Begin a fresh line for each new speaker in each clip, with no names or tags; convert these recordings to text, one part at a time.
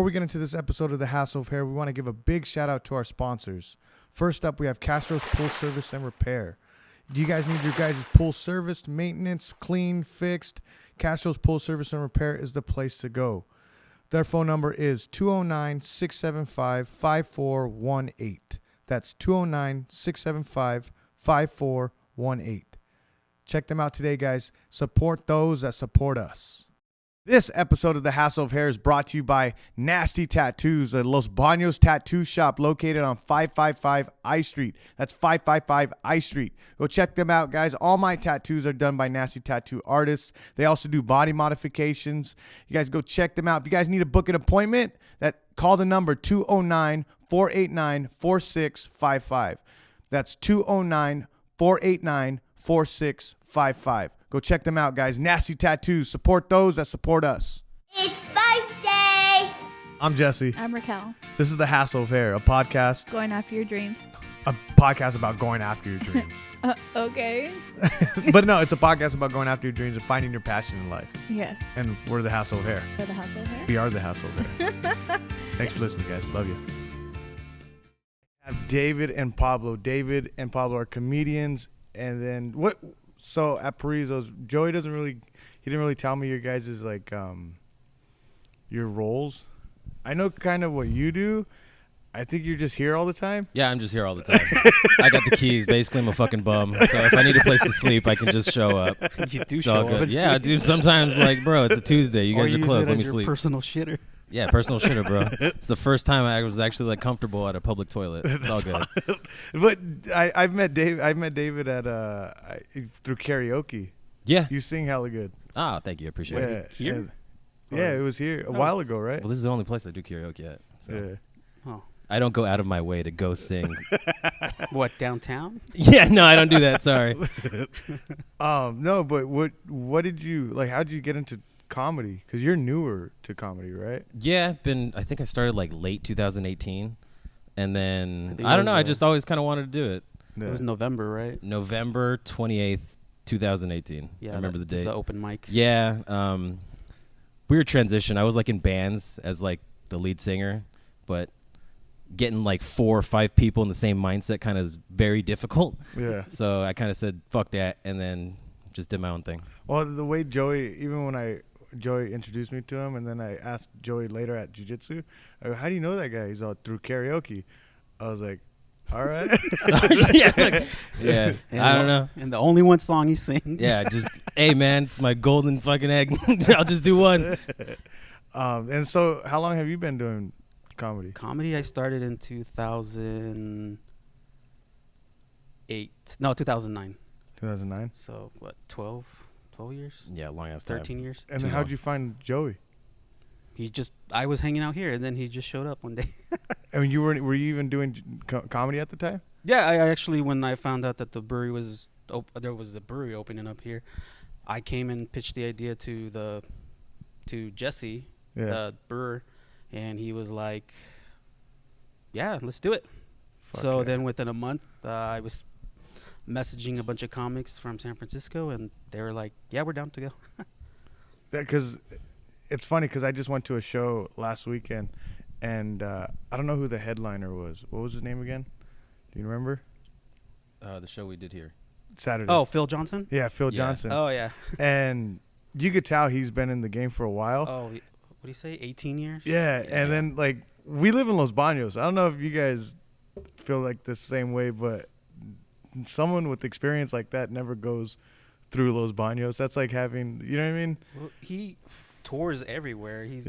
Before we get into this episode of The Hassle of Hair, we want to give a big shout out to our sponsors. First up, we have Castro's Pool Service and Repair. Do you guys need your guys' pool serviced, maintenance, clean, fixed? Castro's Pool Service and Repair is the place to go. Their phone number is 209-675-5418. That's 209-675-5418. Check them out today, guys. Support those that support us. This episode of The Hassle of Hair is brought to you by Nasty Tattoos, a Los Banos tattoo shop located on 555 I Street. That's 555 I Street. Go check them out, guys. All my tattoos are done by Nasty Tattoo artists. They also do body modifications. You guys go check them out. If you guys need to book an appointment, call the number 209-489-4655. That's 209-489-4655. Go check them out, guys. Nasty Tattoos. Support those that support us.
It's birthday!
I'm Jesse.
I'm Raquel.
This is The Hassle of Hair, a podcast.
Going after your dreams.
A podcast about going after your dreams.
Okay.
But no, it's a podcast about going after your dreams and finding your passion in life.
Yes.
And we're The Hassle of Hair.
For the Hassle of Hair.
We are The Hassle of Hair. Thanks for listening, guys. Love you. I have David and Pablo. David and Pablo are comedians. And then what? So at Paraiso's, Joey didn't really tell me your guys' like your roles. I know kind of what you do. I think you're just here all the time.
Yeah, I'm just here all the time. I got the keys. Basically, I'm a fucking bum. So if I need a place to sleep, I can just show up.
You do
It's
show
all good.
up. And
Yeah,
sleep.
dude. Sometimes, like, bro, it's a Tuesday. You guys
Or
are
use
closed.
it
Let
as
me
your
sleep.
personal shitter.
Yeah, personal shitter, bro. It's the first time I was actually like comfortable at a public toilet. It's all good.
But I've met David. I met David at through karaoke.
Yeah.
You sing hella good.
Ah, thank you. I appreciate it.
Here?
and- yeah, it was here a while ago, right?
Well, this is the only place I do karaoke at. So.
Yeah.
Oh.
I don't go out of my way to go sing.
What, downtown?
Yeah, no, I don't do that. Sorry.
No, but what did you like? How did you get into comedy? Because you're newer to comedy, right?
Yeah, I think I started like late 2018. And then,
think
I
it
don't know.
was,
I just always kind of wanted to do it.
Yeah.
It was November, right?
November 28th, 2018.
Yeah,
I remember the
that was
date.
the open mic.
Yeah. Weird transition. I was like in bands as like the lead singer, but getting like 4 or 5 people in the same mindset kind of is very difficult.
Yeah.
So I kind of said, fuck that. And then just did my own thing.
Well, the way Joey, even when Joey introduced me to him, and then I asked Joey later at jiu-jitsu, I go, how do you know that guy? He's all through karaoke. I was like, all right.
Yeah. Yeah.
And
I don't know.
And the only one song he sings.
Yeah. Just, hey, man, it's my golden fucking egg. I'll just do one.
And so how long have you been doing comedy?
Comedy, I started in 2008. No, 2009.
2009.
So, what, 12 years?
Yeah, long ass time.
13 years?
And
Too
then how'd
long.
you find Joey?
I was hanging out here, and then he just showed up one day.
I mean, were you even doing comedy at the time?
Yeah, I actually, when I found out that the brewery was there was a brewery opening up here, I came and pitched the idea to Jesse,
Yeah.
the brewer, and he was like, "Yeah, let's do it."
Fuck
So
yeah.
then within a month, I was messaging a bunch of comics from San Francisco, and they were like, "Yeah, we're down to go."
Because it's funny because I just went to a show last weekend, and I don't know who the headliner was. What was his name again? Do you remember?
The show we did here.
Saturday.
Oh, Phil Johnson.
Yeah, Phil
Yeah.
Johnson.
Oh yeah.
And you could tell he's been in the game for a while.
Oh, what do you say? 18 years.
Yeah, and then like we live in Los Banos. I don't know if you guys feel like the same way, but someone with experience like that never goes through Los Banos. That's like having, you know what I mean?
Well, he tours everywhere. He's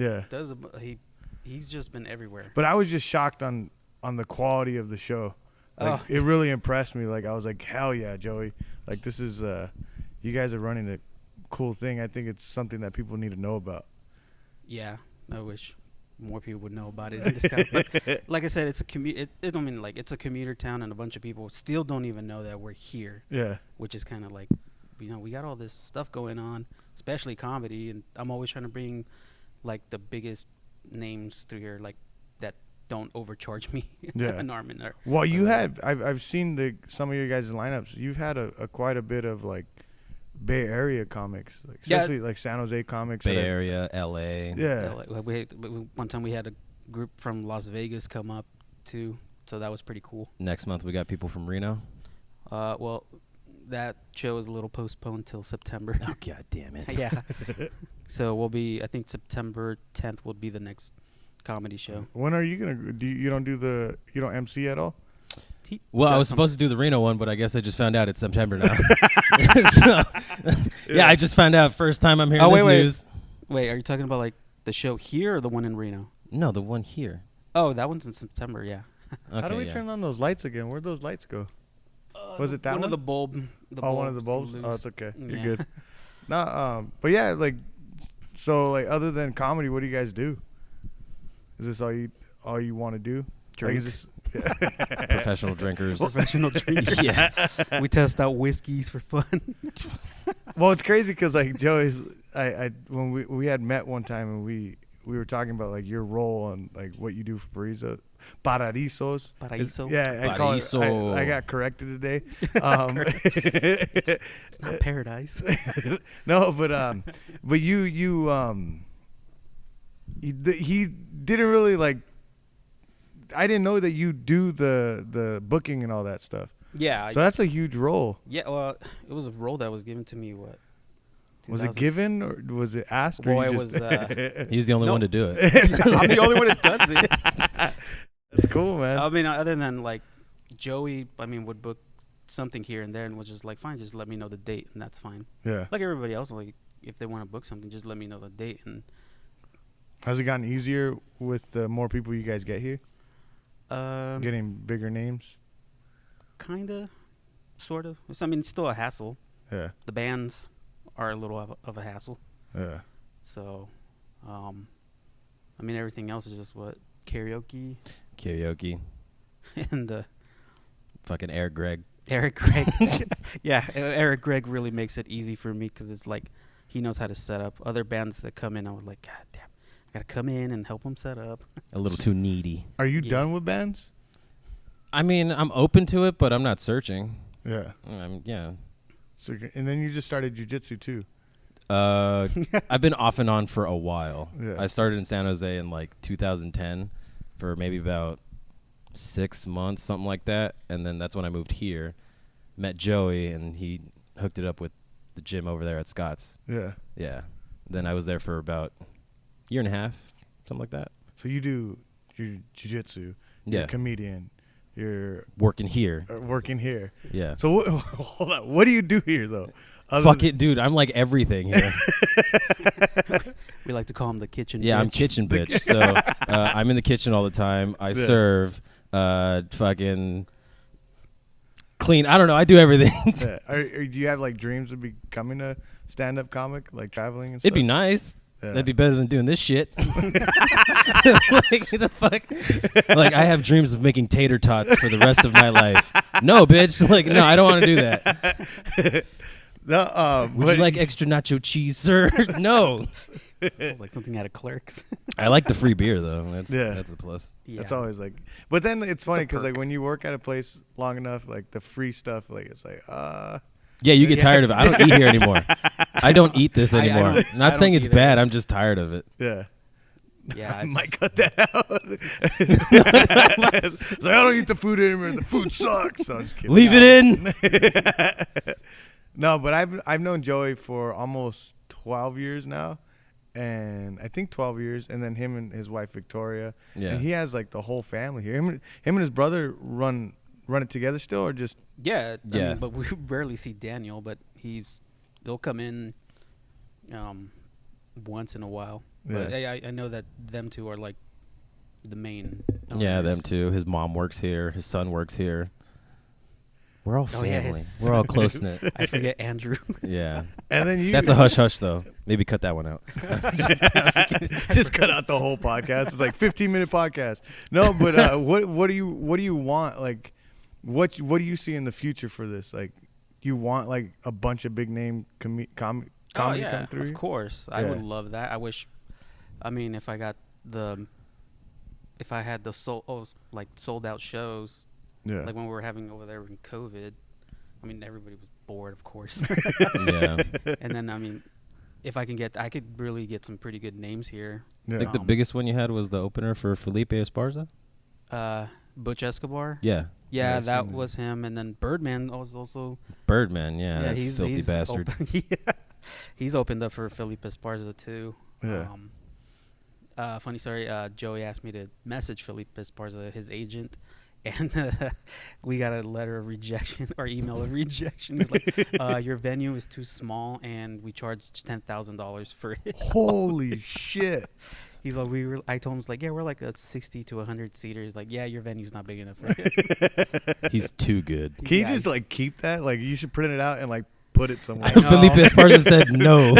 he's just been everywhere.
But I was just shocked on the quality of the show. Like, It really impressed me. Like I was like, hell yeah, Joey. Like this is you guys are running a cool thing. I think it's something that people need to know about.
Yeah, I wish more people would know about it in this town. But like I said, it's a it's a commuter town, and a bunch of people still don't even know that we're here.
Yeah.
Which is kind of like, we got all this stuff going on, especially comedy, and I'm always trying to bring like the biggest names through here, like that don't overcharge me
Yeah.
an arm in there.
Well, you had I've seen some of your guys' lineups. You've had a quite a bit of like Bay Area comics, like
Yeah.
especially like San Jose comics.
Bay
that are-
Area, LA.
Yeah.
One time we had a group from Las Vegas come up too, so that was pretty cool.
Next month we got people from Reno.
Well, that show is a little postponed till September.
Oh god damn it.
Yeah. So we'll be. I think September 10th will be the next comedy show.
When are you gonna do? You don't MC at all?
Well, I
does
was
some-
supposed to do the Reno one, but I guess I just found out it's September now. So, yeah, I just found out first time I'm hearing this news.
Wait, are you talking about like the show here or the one in Reno?
No, the one here.
Oh, that one's in September. Yeah.
Okay,
How do we
yeah.
turn on those lights again? Where'd those lights go? Was it that
one
one?
of the bulb?
One of the bulbs.
loose.
Oh, it's okay. You're
Yeah.
good. But yeah, like, so like, other than comedy, what do you guys do? Is this all you want to do?
Drink.
Like, is this,
Professional drinkers.
Professional drinkers.
Yeah.
We test out whiskeys for fun.
Well, it's crazy because like Joey's, I when we had met one time and we were talking about like your role and like what you do for Paraisos.
Paraiso.
Yeah,
Paraiso.
I got corrected today.
It's not paradise.
No, but he didn't really like. I didn't know that you do the booking and all that stuff.
Yeah.
So that's a huge role.
Yeah. Well, it was a role that was given to me. What?
Was it
2000s?
given or was it asked? Or
Well,
you
it
just
was.
He's the only
No.
one to do it.
I'm the only one that does it.
That's cool, man.
I mean, other than like Joey, would book something here and there, and was just like, fine, just let me know the date, and that's fine.
Yeah.
Like everybody else, like if they want to book something, just let me know the date, and
Has it gotten easier with the more people you guys get here? Getting bigger names?
kinda, sort of. It's still a hassle.
Yeah.
The bands are a little of a hassle.
Yeah.
So, everything else is just what karaoke
Karaoke.
and
Fucking Eric Gregg.
Eric Gregg. Yeah, Eric Gregg really makes it easy for me because it's like he knows how to set up. Other bands that come in, I was like, God damn, I gotta come in and help them set up.
A little too needy.
Are you
Yeah.
done with bands?
I mean, I'm open to it, but I'm not searching.
Yeah.
Yeah.
So, and then you just started jujitsu too.
I've been off and on for a while.
Yeah.
I started in San Jose in like 2010 for maybe about 6 months, something like that. And then that's when I moved here, met Joey, and he hooked it up with the gym over there at Scott's.
Yeah.
Yeah. Then I was there for about a year and a half, something like that.
So you do your jujitsu. You're
Yeah.
a comedian. You're
Working here.
working here.
Yeah.
So what, hold on. What do you do here though?
Fuck it, dude. I'm like everything here.
We like to call him the kitchen.
Yeah, I'm
bitch.
kitchen bitch. So I'm in the kitchen all the time. I
Yeah.
serve, fucking clean. I don't know. I do everything.
Yeah. Do you have like dreams of becoming a stand-up comic, like traveling and stuff?
It'd be nice.
Yeah.
That'd be better than doing this shit. Like the fuck? Like I have dreams of making tater tots for the rest of my life. No, bitch. Like no, I don't want to do that.
No,
Would you like extra nacho cheese, sir? No.
Sounds like something out of Clerks.
I like the free beer though. That's
Yeah.
that's a plus.
Yeah.
It's always like, but then it's funny because like
perk.
when you work at a place long enough, like the free stuff, like it's like,
Yeah, you get tired of it. I don't eat here anymore. I don't eat this
I
anymore.
don't-
Not
I
saying
don't
it's
either.
bad. I'm just tired of it.
yeah.
Yeah,
I
it's
might cut that out. It's like, I don't eat the food anymore. The food sucks. So I'm just kidding.
Leave it in.
No, but I've known Joey for almost 12 years now, and I think 12 years, and then him and his wife Victoria.
Yeah.
And he has like the whole family here. Him and his brother run it together still, or just
Yeah, I
Yeah.
mean, but we rarely see Daniel, but they'll come in once in a while. But I know that them two are like the main
Yeah,
owners.
them too. His mom works here. His son works here. We're all
Oh,
family.
yeah, his
We're all
son.
close knit.
I forget Andrew.
Yeah.
and then you.
That's a hush hush though. Maybe cut that one out.
Just cut out the whole podcast. It's like 15-minute podcast. No, but what do you want? Like, what do you see in the future for this? Like, you want like a bunch of big name comedy
Oh
come
yeah,
through?
of course. I
Yeah.
would love that. I wish. I mean, if I had the sold out shows,
Yeah.
like when we were having over there in COVID, I mean, everybody was bored, of course.
Yeah.
And then, I mean, if I could really get some pretty good names here.
Yeah.
I think the biggest one you had was the opener for Felipe Esparza.
Butch Escobar.
Yeah.
Yeah,
I've
that
seen
was him. And then Birdman was also.
Birdman, yeah, that
he's
filthy bastard.
Yeah, he's opened up for Felipe Esparza too.
Yeah.
Funny story. Joey asked me to message Felipe Esparza, his agent, and we got a letter of rejection or email of rejection. He's like, "Your venue is too small, and we charge $10,000 for it."
Holy shit.
He's like, I told him, it's like, yeah, we're like a 60 to 100 seater. He's like, yeah, your venue's not big enough for it.
He's too good.
Can you
Yeah,
just like keep that? Like you should print it out and like put it somewhere.
Felipe Esparza said no.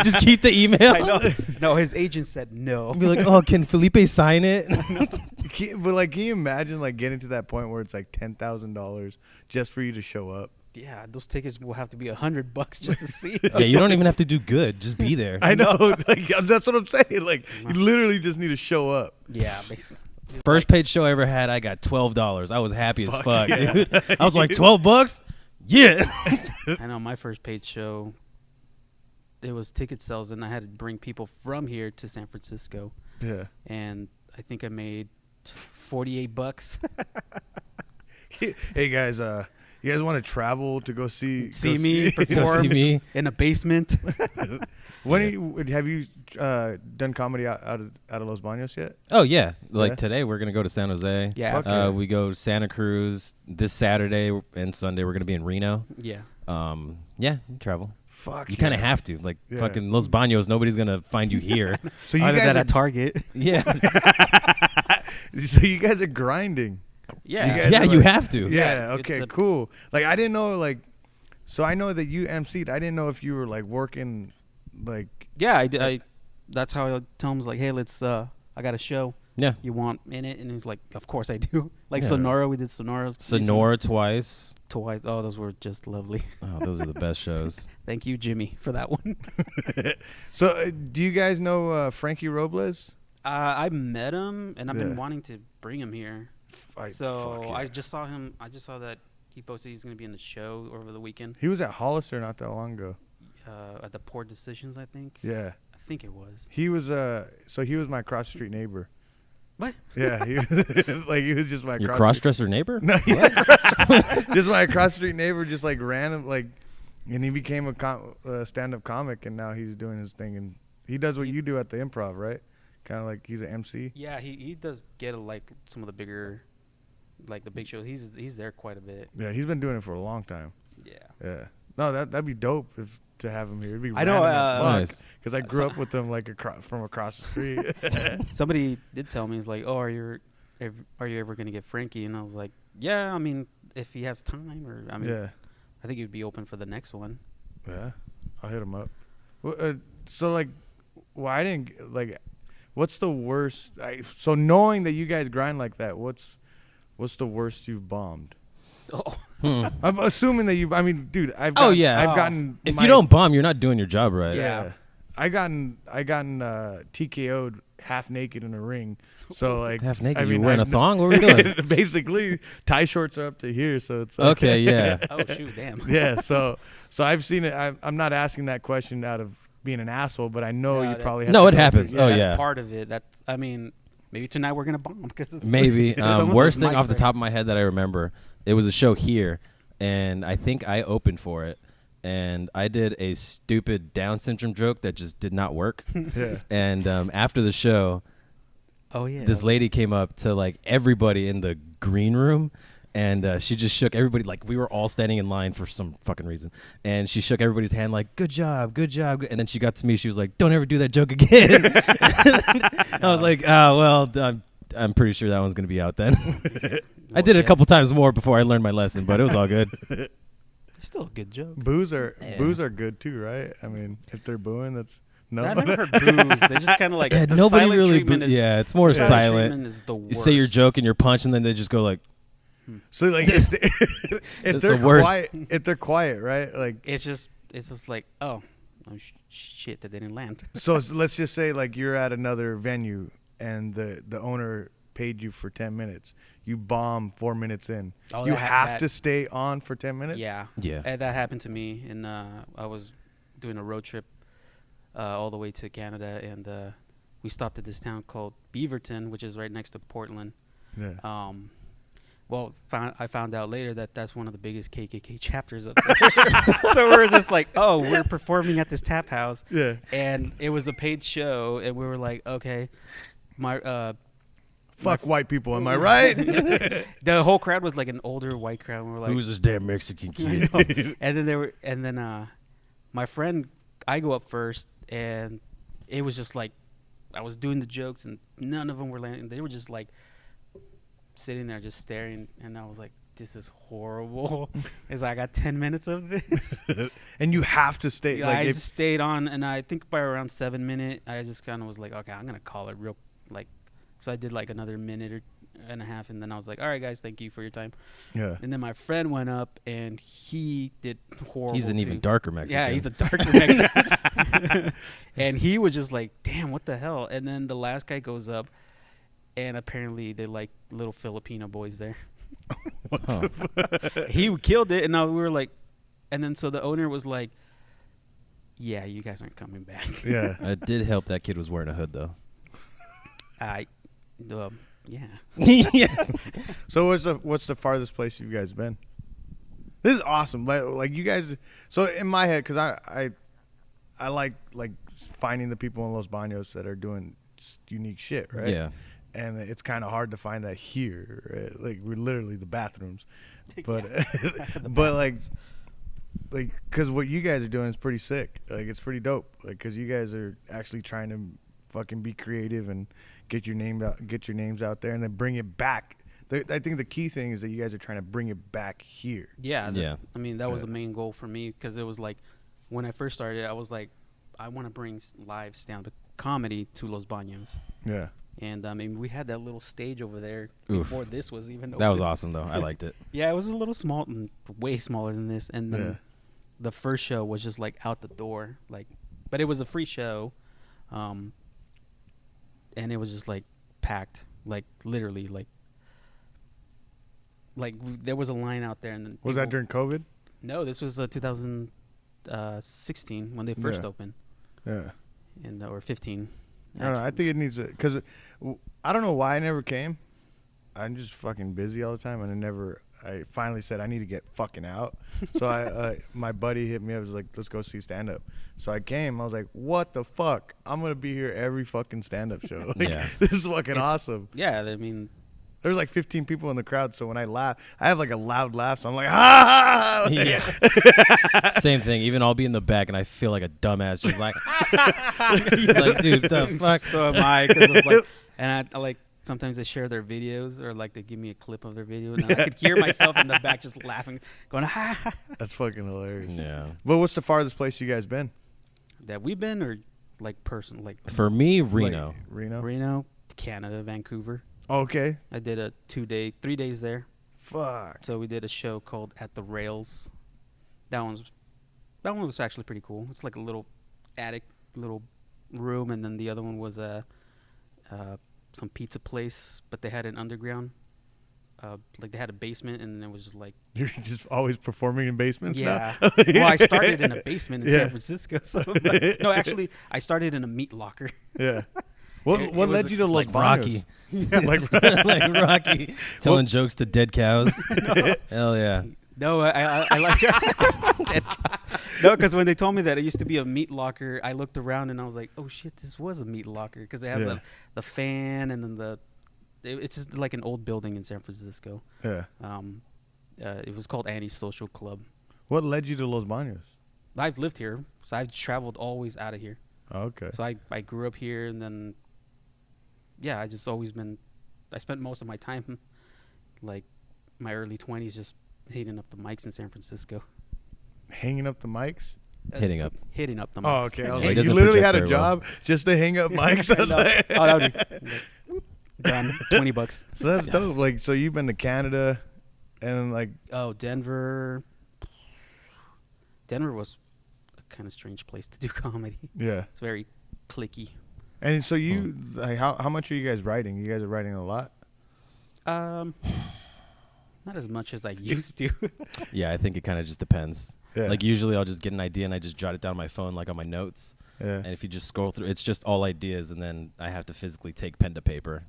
Just keep the email.
I know. No, his agent said no.
Be like, oh, can Felipe sign it?
But like, can you imagine like getting to that point where it's like $10,000 just for you to show up?
Yeah, those tickets will have to be $100 just to see.
Yeah, you don't even have to do good. Just be there.
I know. Like that's what I'm saying. Like you literally just need to show up.
Yeah, basically.
First paid show I ever had, I got $12. I was happy as fuck,
yeah.
dude. I was like, $12? Yeah.
I know my first paid show, it was ticket sales, and I had to bring people from here to San Francisco,
Yeah.
and I think I made $48.
Hey guys, you guys want to travel to go see
Me
Go
perform
see me.
in a basement.
Have you done comedy out of Los Banos yet?
Oh, yeah. Like
Yeah?
today, we're going to go to San Jose.
Yeah,
Fuck yeah.
We go to Santa Cruz this Saturday and Sunday. We're going to be in Reno.
yeah.
Yeah, you travel.
Fuck.
You kind of have to. Like,
Yeah.
fucking Los Banos, nobody's going to find you here.
So you
Other
guys
than
are,
at Target.
Yeah.
so you guys are grinding.
Yeah.
You guys
Yeah,
are
you
like-
have to.
Yeah.
it's
Okay.
a-
Cool. Like I didn't know. Like, so I know that you emceed. I didn't know if you were like working. Like.
Yeah, I that's how I tell him, like, hey, let's I got a show.
Yeah.
You want in it? And he's like, of course I do. Like
Yeah.
Sonora, we did Sonora.
Sonora twice.
Twice. Oh, those were just lovely.
Oh, those are the best shows.
Thank you, Jimmy, for that one.
So do you guys know Frankie Robles?
I met him, and I've
Yeah.
been wanting to bring him here.
Fuck yeah.
I just saw him. I just saw that he posted he's going to be in the show over the weekend
He was at Hollister not that long ago.
at the Poor Decisions, I think.
Yeah.
I think it was.
He was so he was my cross street neighbor.
What?
Yeah, he like he was just my
Your
cross
cross-dresser neighbor?
No, yeah, just my cross street neighbor, just like random, like, and he became a stand-up comic, and now he's doing his thing, and he does what you do at the Improv, right? Kind of like he's an MC.
Yeah, he does get like some of the bigger, like the big shows. He's there quite a bit.
Yeah, he's been doing it for a long time.
Yeah.
Yeah, no, that'd be dope to have him here. It'd be
I know,
Nice.
because I grew up with him like from across the street.
Somebody did tell me, he's like, oh, are you ever gonna get Frankie? And I was like, yeah. I mean, if he has time, or I mean,
Yeah,
I think he'd be open for the next one.
yeah, I'll hit him up. So like, why didn't like? What's the worst? So knowing that you guys grind like that, what's the worst you've bombed?
Oh,
I'm assuming that you. I mean, dude, I've
Oh,
gotten,
yeah.
I've gotten.
If
my-
you don't bomb, you're not doing your job right.
Yeah.
I gotten TKO'd half naked in a ring. So like
Half naked.
I
You
mean,
wearing a
I've-
thong? What were you doing?
Basically, tie shorts are up to here, so it's like,
Okay, yeah.
oh shoot, damn.
yeah. So I've seen it. I'm not asking that question out of being an asshole, but I know
No,
you
that-
probably have
No,
to
it
go through-
happens. Oh,
That's
yeah.
part of it. That's, I mean, maybe tonight we're gonna bomb because
Maybe.
Some of
Worst
those
thing off the
mics are-
top of my head that I remember, it was a show here, and I think I opened for it, and I did a stupid Down syndrome joke that just did not work.
Yeah.
And after the show,
Oh yeah.
this lady came up to like everybody in the green room, and she just shook everybody. Like we were all standing in line for some fucking reason, and she shook everybody's hand like good job, good job. And then she got to me, she was like, don't ever do that joke again. I was like, oh well, I'm pretty sure that one's gonna be out then. I did it a couple times more before I learned my lesson, but it was all good.
Still a good joke.
Boos are
Yeah.
good too, right? I mean, if they're booing, that's no.
I never heard boos. They just kind of like
Yeah,
the
nobody
silent
really.
treatment is,
Yeah, it's more
silent
silent.
treatment is the
You
worst.
say your joke and your punch, and then they just go like,
So like, if
It's
they're
the worst.
quiet, if they're quiet, right? Like,
It's just like, oh shit, that didn't land.
so let's just say like you're at another venue and the owner paid you for 10 minutes. You bomb 4 minutes in.
Oh,
You
that
have to stay on for 10 minutes?
Yeah.
Yeah.
And that happened to me. And I was doing a road trip all the way to Canada. And we stopped at this town called Beaverton, which is right next to Portland.
Yeah.
Well, I found out later that that's one of the biggest KKK chapters up there. So we were just like, oh, we're performing at this tap house.
Yeah.
And it was a paid show. And we were like, okay.
Fuck white people, am I right?
The whole crowd was like an older white crowd. And we were like,
Who's this damn Mexican kid?
and then my friend, I go up first, and it was just like I was doing the jokes, and none of them were landing. They were just like sitting there, just staring, and I was like, "This is horrible." It's like I got 10 minutes of this,
And you have to stay.
yeah,
Like,
I
if,
just stayed on, and I think by around 7 minutes, I just kind of was like, "Okay, I'm gonna call it real." Like, so I did like another minute and a half, and then I was like, "All right, guys, thank you for your time."
yeah.
And then my friend went up, and he did horrible.
He's an
too.
even darker Mexican.
Yeah, he's a darker Mexican. And he was just like, damn, what the hell? And then the last guy goes up, and apparently they like little Filipino boys there.
Huh.
He killed it, and we were like, and then so the owner was like, yeah, you guys aren't coming back.
Yeah.
It did help that kid was wearing a hood, though.
Yeah.
Yeah.
So what's the farthest place you guys been? This is awesome. Like you guys. So in my head, because I like finding the people in Los Banos that are doing unique shit, right?
Yeah.
And it's kind of hard to find that here, right? Like we're literally the bathrooms, but but like because what you guys are doing is pretty sick. Like it's pretty dope. Like because you guys are actually trying to fucking be creative and get your names out there, and then bring it back. I think the key thing is that you guys are trying to bring it back here.
Yeah.
Yeah.
I mean, that was the main goal for me, because it was like when I first started, I was like, I want to bring live stand-up comedy to Los Banos.
Yeah.
And I mean, we had that little stage over there
Oof.
before this was even open.
That was awesome, though. I liked it.
Yeah, it was a little small, way smaller than this. And then
Yeah.
the first show was just like out the door, like, but it was a free show, and it was just like packed, like literally, like there was a line out there. And then
Was that during COVID?
No, this was 2016 when they first
Yeah.
opened,
Yeah.
and or 15.
I don't know. I think it needs to, because I don't know why I never came. I'm just fucking busy all the time, and I finally said I need to get fucking out. So my buddy hit me up, was like, let's go see stand up. So I came. I was like, what the fuck? I'm gonna be here every fucking stand up show. Like,
Yeah.
This is fucking awesome.
Yeah, I mean,
There's like 15 people in the crowd, so when I laugh, I have like a loud laugh. So I'm like, ha ha ha.
Yeah. Same thing. Even I'll be in the back and I feel like a dumbass, just like, like, dude, the fuck.
so am I. Cause it's like, and I like sometimes they share their videos, or like they give me a clip of their video, and I could hear myself in the back just laughing, going ha. Ha.
That's fucking hilarious.
Yeah.
But what's the farthest place you guys been?
That we've been, or like person, like
For me, Reno.
Like, Reno.
Reno, Canada, Vancouver.
Okay.
I did a 3 days there.
Fuck.
So we did a show called At the Rails. That one was actually pretty cool. It's like a little attic, little room, and then the other one was some pizza place, but they had an underground. Like they had a basement, and then it was just like,
You're just always performing in basements
yeah.
now?
Well, I started in a basement in
Yeah.
San Francisco. So like, no, actually, I started in a meat locker.
Yeah. What
It
what
was
led you to Los
Like
Banos?
Rocky. like Rocky. Telling jokes to dead cows. Hell yeah.
No, I like dead cows. No, because when they told me that it used to be a meat locker, I looked around and I was like, oh shit, this was a meat locker, because it has
Yeah.
the fan, and then it's just like an old building in San Francisco.
Yeah.
It was called Annie's Social Club.
What led you to Los Banos?
I've lived here, so I've traveled always out of here.
Oh, okay.
So I grew up here, and then I just always been. I spent most of my time, like my early 20s, just hitting up the mics in San Francisco.
Hanging up the mics?
Hitting up.
Hitting up the mics.
Oh, okay. I was
He
like, you
doesn't
literally
project
had a
very well.
job just to hang up mics? I was
No.
like-
Oh, that would be like, done. $20.
So that's dope. Like, so you've been to Canada, and like,
Oh, Denver. Denver was a kind of strange place to do comedy.
yeah.
It's very cliquey.
And so you, like, how much are you guys writing? You guys are writing a lot?
Not as much as I used to.
Yeah, I think it kind of just depends.
Yeah.
Like usually I'll just get an idea and I just jot it down on my phone, like on my notes.
Yeah.
And if you just scroll through, it's just all ideas, and then I have to physically take pen to paper.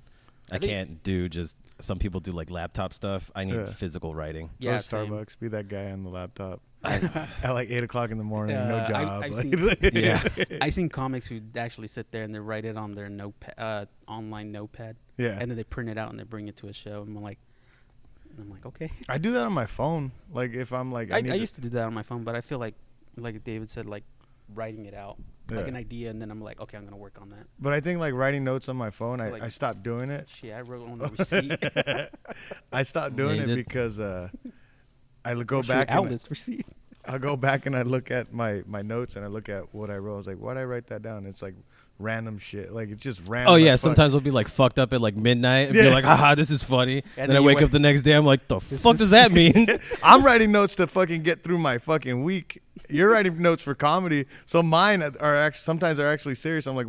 I can't do just, some people do like laptop stuff. I need physical writing.
Go to
Yeah, same.
Starbucks. Be that guy on the laptop at like 8 o'clock in the morning. No job.
I've
like-
seen,
Yeah.
I seen comics who actually sit there and they write it on their notepad, online notepad,
yeah.
and then they print it out and they bring it to a show. And I'm like, okay.
I do that on my phone. Like if I'm like,
I
need
used to do that on my phone, but I feel like David said, like writing it out, like
Yeah.
an idea, and then I'm like, okay, I'm gonna work on that.
But I think like writing notes on my phone,
Like-
I stopped doing it.
Shit, I wrote on the receipt.
I stopped
Yeah,
doing
you
it
did.
because I go
Shoot,
back and
Outlet's receipt.
I'll go back and I look at my notes and I look at what I wrote. I was like, why'd I write that down? It's like random shit. Like it's just random.
Oh yeah,
as fuck.
sometimes we'll be like fucked up at like midnight and
Yeah.
be like, haha, this is funny.
And
then I
then you
wake up the next day, I'm like, the fuck does that mean?
I'm writing notes to fucking get through my fucking week. You're writing notes for comedy, so mine are actually sometimes are actually serious. I'm like,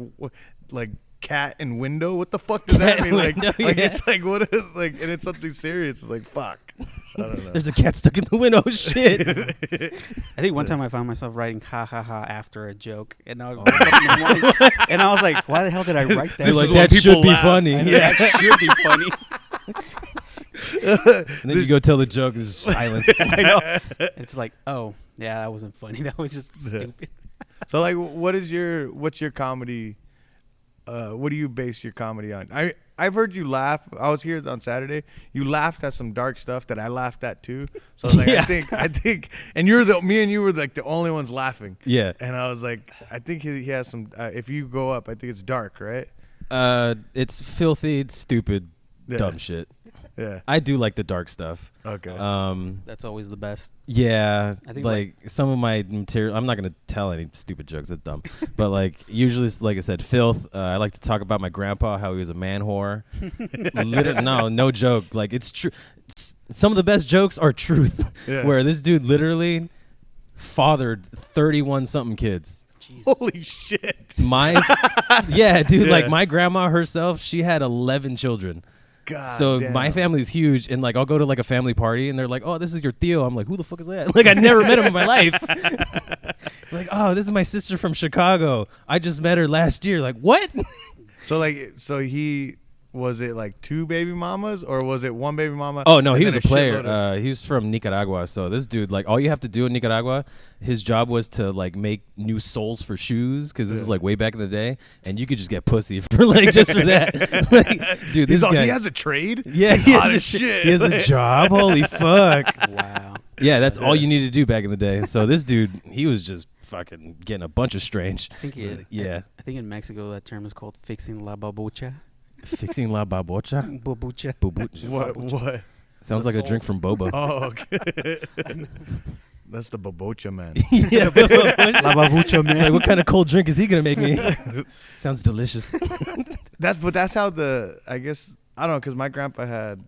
like cat and window. What the fuck does that
Cat
mean? Like,
window,
like
yeah.
it's like what is like, and it's something serious. It's like fuck. I don't know.
There's a cat stuck in the window. Shit.
I think one time I found myself writing ha ha ha after a joke, and I, woke up in the morning, and I was like, why the hell did I write that?
You're like,
is when
that should
people
be
laugh.
funny.
I know, that should be funny.
And then you go tell the joke, and there's silence.
I know. It's like, oh yeah, that wasn't funny. That was just stupid.
So like, what's your comedy? What do you base your comedy on? I've heard you laugh. I was here on Saturday. You laughed at some dark stuff that I laughed at too. So I was like,
Yeah.
I think, and me and you were like the only ones laughing.
Yeah.
And I was like, I think he has some. If you go up, I think it's dark, right?
It's filthy, stupid,
Yeah.
dumb shit.
Yeah.
I do like the dark stuff.
Okay.
That's always the best.
Yeah,
I think,
like some of my material. I'm not gonna tell any stupid jokes. That's dumb. But like usually, it's, like I said, filth. I like to talk about my grandpa, how he was a man whore. No joke. Like it's true. Some of the best jokes are truth.
Yeah.
Where this dude literally fathered 31 something kids.
Jesus.
Holy shit.
Yeah, dude.
Yeah.
Like my grandma herself, she had 11 children.
God
So
damn.
my family's huge, and like I'll go to like a family party, and they're like, "Oh, this is your Theo." I'm like, "Who the fuck is that?" Like I never met him in my life. Like, "Oh, this is my sister from Chicago. I just met her last year." Like, what?
So he was it like 2 baby mamas or was it 1 baby mama?
Oh no,
and
he
then
was a player.
shitload of-
He was from Nicaragua. So this dude, like, all you have to do in Nicaragua, his job was to like make new soles for shoes, because this is
Yeah.
like way back in the day, and you could just get pussy for like just for that. Like, dude, this guy.
he has a trade.
Yeah,
He's
he
hot
has,
as shit.
he has a job. Holy fuck.
Wow.
Yeah, that's all you needed to do back in the day. So this dude, he was just fucking getting a bunch of strange.
I think
Yeah.
I think in Mexico that term is called fixing la babucha.
Fixing la babocha.
Babucha.
What?
Sounds
The
like a drink
souls.
from boba.
Oh, okay. That's the babocha man.
Yeah,
La babucha, man.
like, what kind of cold drink is he gonna make me? Sounds delicious.
That's how I guess I don't know, because my grandpa had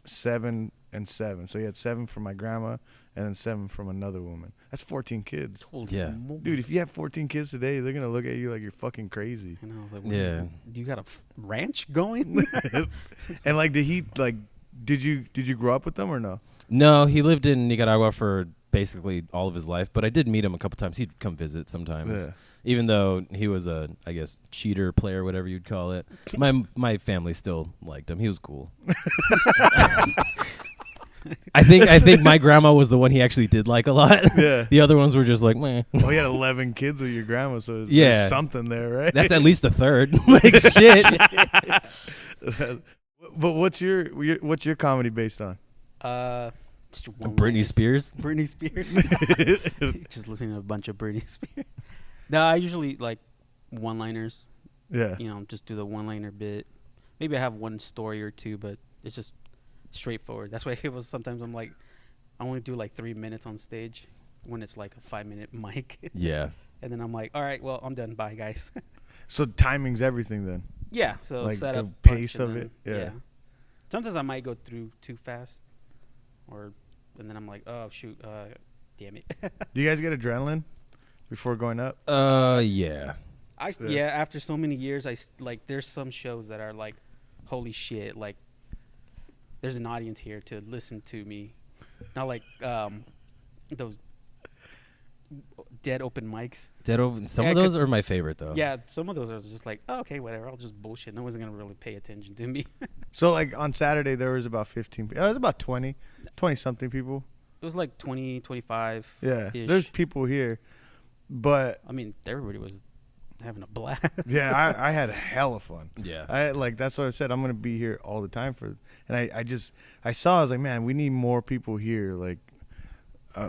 7 and 7, so he had 7 from my grandma and then 7 from another woman. That's 14 kids.
Holy
Yeah.
moly.
Dude, if you have 14 kids today, they're gonna look at you like you're fucking crazy.
And I was like,
Yeah.
do you got a ranch going?
And like, did you grow up with them or no?
No, he lived in Nicaragua for basically all of his life, but I did meet him a couple times. He'd come visit sometimes.
Yeah.
Even though he was a, I guess, cheater player, whatever you'd call it. My family still liked him. He was cool. I think my grandma was the one he actually did like a lot.
Yeah.
The other ones were just like, meh.
Well, he had 11 kids with your grandma, so there's
Yeah.
something there, right?
That's at least a third. Like shit.
But what's your comedy based on?
Just one
Britney
liners.
Spears.
Britney Spears. Just listening to a bunch of Britney Spears. No, I usually like one-liners.
Yeah.
You know, just do the one-liner bit. Maybe I have one story or two, but it's just straightforward. That's why it was sometimes I'm like, I only do like 3 minutes on stage when it's like a 5-minute mic.
Yeah.
And then I'm like, all right, well, I'm done. Bye, guys.
So timing's everything then.
Yeah, so
Like
set
the
up
pace
punch,
of
and
it, yeah.
Sometimes I might go through too fast, and then I'm like, oh shoot, damn it.
Do you guys get adrenaline before going up?
Yeah.
Yeah, after so many years, like there's some shows that are like, holy shit, like there's an audience here to listen to me, not like those dead open mics.
Dead open. Some
Yeah,
of those
'cause-
are my favorite though.
Yeah, some of those are just like, oh, okay, whatever. I'll just bullshit. No one's gonna really pay attention to me.
So like on Saturday there was about 15. It was about 20 something people.
It was like 20, 25.
Yeah,
-ish.
there's people here, but
I mean, everybody was having a blast.
yeah, I had hella fun.
Yeah.
I like that's what I said. I'm gonna be here all the time for, and I saw I was like, man, we need more people here. Like,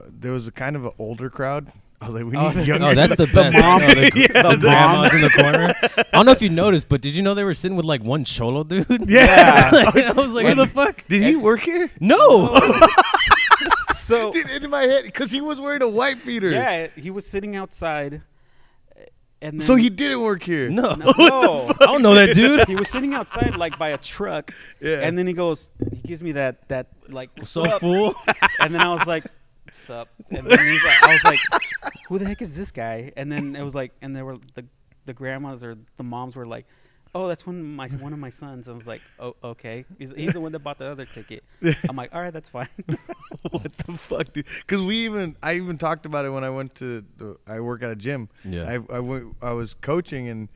there was a kind of an older crowd. I was like, we need younger.
Oh, that's the best.
mom-
The grandmas in the corner. I don't know if you noticed, but did you know they were sitting with like one cholo dude?
Yeah.
Like, I was like, who the fuck?
Did he work here?
No.
So
Dude, in my head, because he was wearing a white beater.
yeah, he was sitting outside, and then
So he didn't work here.
No.
no,
I don't know that dude.
he was sitting outside like by a truck,
Yeah.
and then he gives me that like
So
"Sup?"
fool.
and then I was like, "Sup?" And then I was like, "Who the heck is this guy?" And then it was like, and there were the grandmas or the moms were like, "Oh, that's one of my sons." I was like, "Oh, okay." He's the one that bought the other ticket. I'm like, "All right, that's fine."
What the fuck, dude? Because I even talked about it when I went to I work at a gym.
Yeah.
I was coaching, and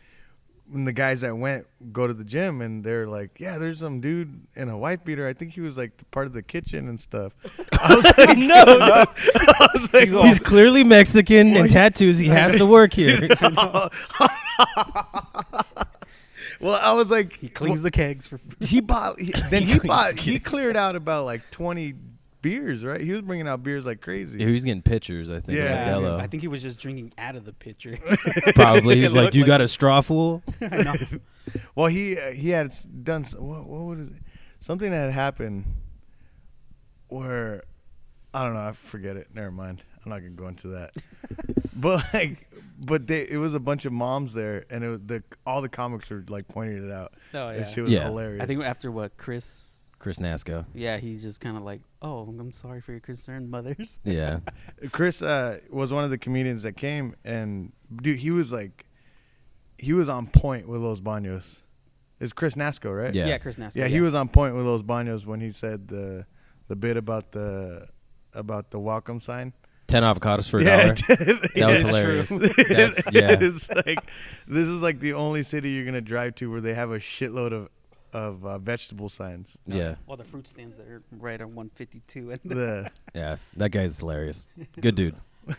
when the guys that went go to the gym, and they're like, yeah, there's some dude in a white beater. I think he was like part of the kitchen and stuff. I was like, no. I was like,
He's clearly Mexican and tattoos. He has to work here.
well, I was like,
He cleans the kegs for.
he cleared out about like 20 beers, right? He was bringing out beers like crazy.
He was getting pictures, I think.
Yeah.
Yeah. Modelo.
I think he was just drinking out of the pitcher.
Probably. He's
It
like,
looked
"Do you
like
got a straw, fool?"
I know.
Well, he had done what was it? Something that had happened where I don't know. I forget it. Never mind. I'm not gonna go into that. but it was a bunch of moms there, and it was all the comics were like pointing it out.
Oh
And
yeah.
shit was
Yeah.
hilarious.
I think after what Chris.
Chris Nasco.
Yeah, he's just kind of like, "Oh, I'm sorry for your concern, mothers."
Yeah.
Chris was one of the comedians that came, and dude, he was on point with Los Banos. It's Chris Nasco, right?
Yeah.
Yeah, Chris Nasco.
Yeah, he was on point with Los Banos when he said the bit about the welcome sign.
10 avocados for $1.
That
That was hilarious. Yeah.
It's like this is like the only city you're gonna drive to where they have a shitload of vegetable signs.
Yeah.
All the fruit stands that are right on 152. And
The
Yeah. That guy's hilarious. Good dude.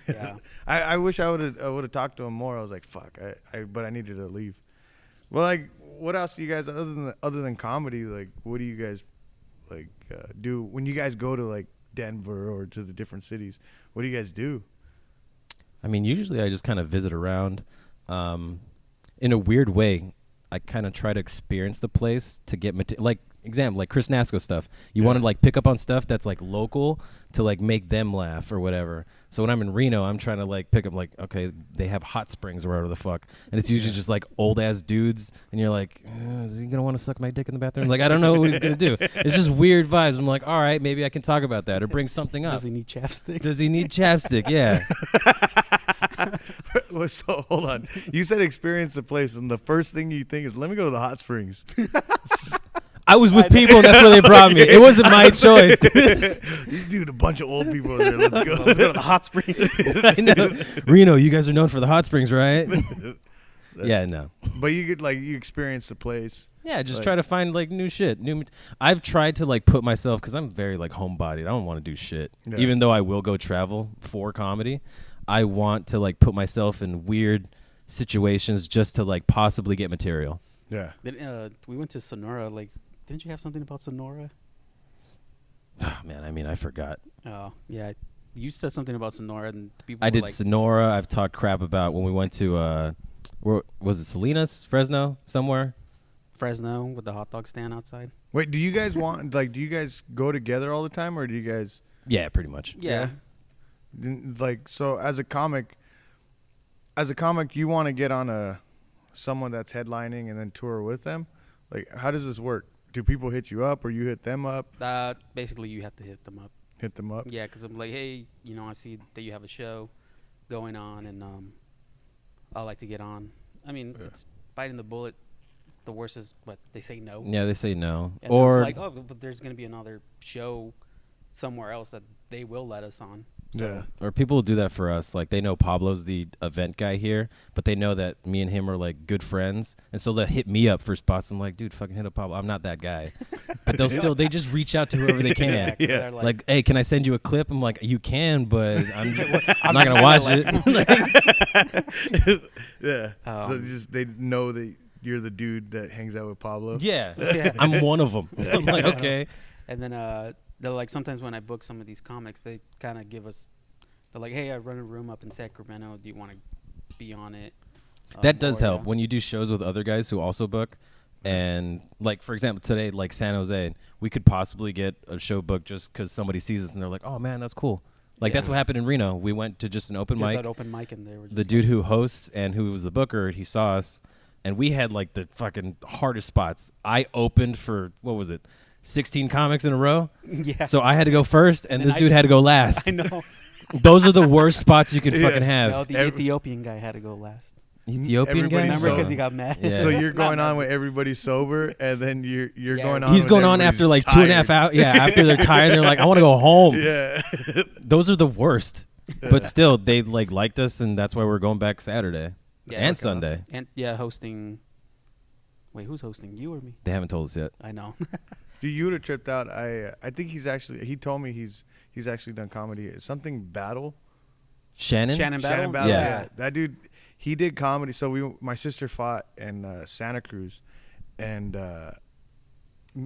yeah.
I wish I would have talked to him more. I was like, fuck, but I needed to leave. Well, like, what else do you guys other than comedy? Like, what do you guys like do when you guys go to like Denver or to the different cities? What do you guys do?
I mean, usually I just kind of visit around. In a weird way, I kind of try to experience the place to get like Chris Nasco stuff. You want to like pick up on stuff that's like local to like make them laugh or whatever. So when I'm in Reno, I'm trying to like pick up like, okay, they have hot springs or whatever the fuck, and it's usually just like old ass dudes, and you're like, is he gonna want to suck my dick in the bathroom? Like, I don't know what he's gonna do. It's just weird vibes. I'm like, all right, maybe I can talk about that or bring something up.
Does he need chapstick?
Does he need chapstick? Yeah.
Well, so hold on. You said experience the place, and the first thing you think is, let me go to the hot springs.
I was with people, and that's where they brought me. It wasn't my choice.
These dude, a bunch of old people over there. Let's go.
Let's go to the hot springs.
I know. Reno, you guys are known for the hot springs, right? Yeah, no.
But you get like you experience the place.
Yeah, just
Like-
try to find like new shit. I've tried to like put myself, because I'm very like homebodied. I don't want to do shit.
Yeah.
Even though I will go travel for comedy, I want to like put myself in weird situations just to like possibly get material.
Yeah.
Then we went to Sonora. Like, didn't you have something about Sonora?
Oh, man, I mean, I forgot.
Oh yeah, you said something about Sonora, and the people.
I
were
did
like,
Sonora. I've talked crap about when we went to where was it, Salinas, Fresno, somewhere?
Fresno with the hot dog stand outside.
Wait, do you guys want like? Do you guys go together all the time, or do you guys
Yeah, pretty much.
Yeah.
like? So as a comic, you want to get on someone that's headlining and then tour with them. Like, how does this work? Do people hit you up, or you hit them up?
Basically, you have to hit them up.
Hit them up.
Yeah, because I'm like, hey, I see that you have a show going on, and I like to get on. I mean,
Yeah.
it's biting the bullet the worst is what they say no.
Yeah, they say no.
And
Or
it's like, oh, but there's gonna be another show somewhere else that they will let us on. So,
Yeah.
Or people will do that for us. Like, they know Pablo's the event guy here, but they know that me and him are, like, good friends. And so they'll hit me up for spots. I'm like, dude, fucking hit up Pablo. I'm not that guy. But they just reach out to whoever they can.
'cause they're
Like, hey, can I send you a clip? I'm like, you can, but I'm not going to watch it.
Yeah. So
Um,
they know that you're the dude that hangs out with Pablo.
Yeah.
Yeah.
I'm one of them. I'm like, okay.
And then they're like, sometimes when I book some of these comics, they kind of give us, they're like, hey, I run a room up in Sacramento. Do you want to be on it?
That does
Or,
help when you do shows with other guys who also book. And, like, for example, today, like San Jose, we could possibly get a show booked just because somebody sees us and they're like, oh, man, that's cool. Like, that's
Yeah.
what happened in Reno. We went to just an open
Just
mic.
that open mic, and they were just
The dude who hosts and who was the booker, he saw us, and we had, like, the fucking hardest spots. I opened for, what was it, 16 comics in a row?
yeah.
So I had to go first, and
And
this
I-
dude had to go last.
I know.
Those are the worst spots you can fucking have.
No, the Ethiopian guy had to go last.
Ethiopian guy?
Everybody's
Remember,
so-
because he got mad.
Yeah.
So you're
Not
going
mad.
on with everybody sober, and then you're
Yeah,
going on.
He's
when
going on
everybody's
after like
tired.
2.5 hours. Yeah, after they're tired, they're like, I want to go home.
Yeah.
Those are the worst. But still, they like liked us, and that's why we're going back Saturday
Yeah,
and
like,
Sunday.
And hosting. Wait, who's hosting? You or me?
They haven't told us yet.
I know.
Dude, you would have tripped out. I think he told me he's actually done comedy. Something Battle.
Shannon?
Shannon Battle.
Shannon Battle.
Yeah.
Yeah. That dude, he did comedy. So my sister fought in Santa Cruz, and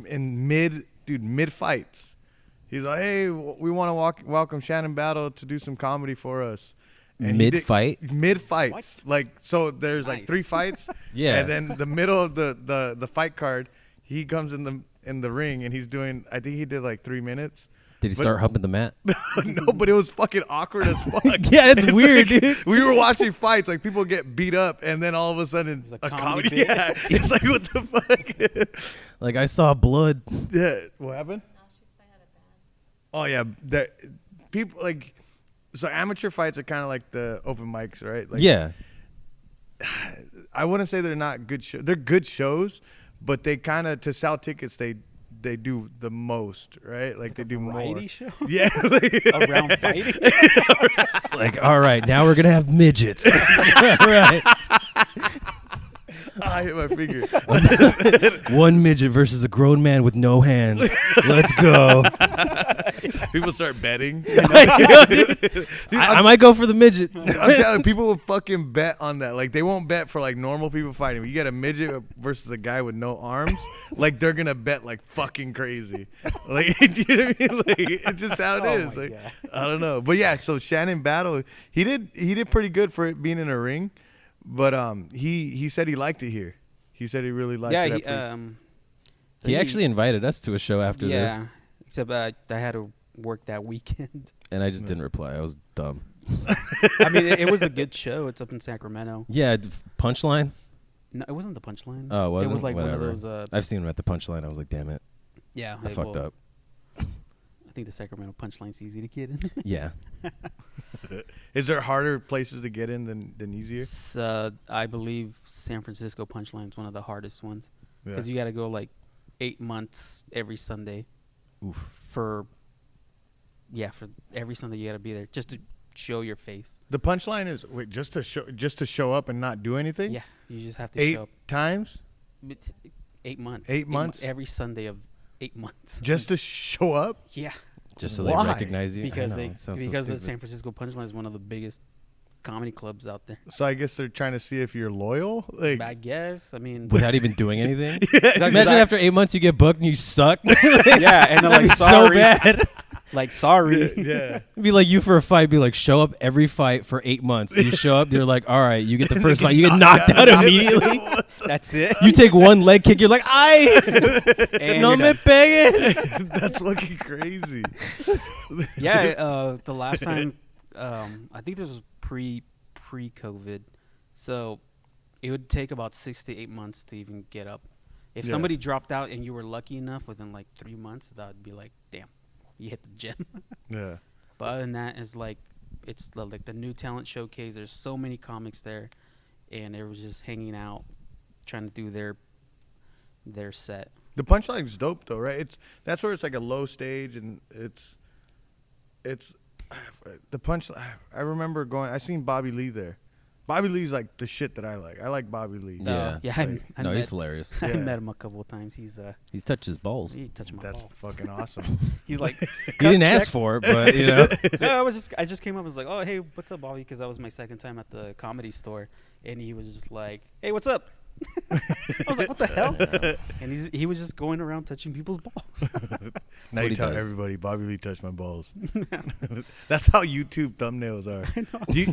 in mid fights, he's like, "Hey, we want to welcome Shannon Battle to do some comedy for us." And he did-
Mid-fight?
Mid fights.
What?
Like, so there's like
Nice.
3 fights.
Yeah.
And then the middle of the fight card, he comes in the ring and he's doing. I think he did like 3 minutes.
Did he
But-
start humping the mat?
No, but it was fucking awkward as fuck.
Yeah, it's weird,
like,
dude.
We were watching fights, like people get beat up, and then all of a sudden
There's
a
a
comedy.
comedy bit.
Yeah, it's like what the fuck.
Like, I saw blood.
Yeah, what happened? Oh yeah, that people like. So amateur fights are kind of like the open mics, right? Like,
Yeah.
I wouldn't say they're not good shows. They're good shows, but they kind of to sell tickets they do the most, right? Like they do more.
Variety show.
Yeah, like,
Around fighting.
Like, all right, now we're going to have midgets. All right.
I hit my finger.
One midget versus a grown man with no hands. Let's go.
People start betting.
I might go for the midget.
I'm telling you, people will fucking bet on that. Like they won't bet for like normal people fighting. You get a midget versus a guy with no arms, like they're gonna bet like fucking crazy. Like do you know what I mean? Like it's just how it
Oh
is.
my
Like
God.
I don't know. But yeah, so Shannon Battle, he did pretty good for it being in a ring. But he said he liked it here. He said he really liked
Yeah,
it.
he,
at first.
He actually invited us to a show after this,
yeah. Except I had to work that weekend.
and I just didn't reply. I was dumb.
I mean, it was a good show. It's up in Sacramento.
Yeah, Punchline?
No, it wasn't the Punchline.
Oh, it
It
wasn't?
was like
Whatever.
one of those.
I've seen him at the Punchline. I was like, damn it.
Yeah,
I fucked up.
I think the Sacramento Punchline's easy to get in.
Yeah.
Is there harder places to get in than easier?
It's, I believe San Francisco Punchline's one of the hardest ones
Yeah.
because you got to go like 8 months every Sunday.
Oof.
For every Sunday you got to be there just to show your face.
The punchline is wait just to show up and not do anything.
Yeah, you just have to
8
show up.
times
It's 8 months.
8 months?
Every Sunday of 8 months.
just to show up.
Yeah,
Just so
Why?
they recognize you. I
because
know, it sounds so
the
stupid.
San Francisco Punchline is one of the biggest comedy clubs out there.
So I guess they're trying to see if you're loyal. Like
I guess. I mean,
Without even doing anything.
That's
Imagine
exact-
after 8 months you get booked and you suck.
yeah, and they're
That'd be
like,
so
sorry,
bad.
like sorry.
yeah.
It'd be like you for a fight. Be like, show up every fight for 8 months. You show up, you're like, all right, you get the first fight, you get knocked out immediately.
That's it.
You take one leg kick, you're like, ay,
And
no
you're
me
done.
pegues.
That's fucking crazy.
Yeah, the last time, I think this was pre-COVID, so it would take about 6 to 8 months to even get up. If
Yeah.
somebody dropped out and you were lucky enough within like 3 months, that would be like, damn, you hit the gym.
Yeah.
But other than that, it's like the new talent showcase. There's so many comics there, and it was just hanging out, trying to do their their set.
The punchline's dope though, right? That's where it's like a low stage, and it's the punch. I remember going. I seen Bobby Lee there. Bobby Lee's like the shit that I like. I like Bobby Lee.
Yeah.
Yeah.
Like,
No, he's hilarious.
I
Yeah.
met him a couple of times. He's
touched his balls.
he touched my
That's
balls.
fucking awesome.
He's like,
He didn't ask for it, but you know.
no, I just came up and was like, oh hey, what's up, Bobby? Because that was my second time at the Comedy Store, and he was just like, hey, what's up? I was like, what the hell? And he was just going around touching people's balls.
Now
what
you
he
tell
does.
everybody Bobby Lee touched my balls. That's how YouTube thumbnals are.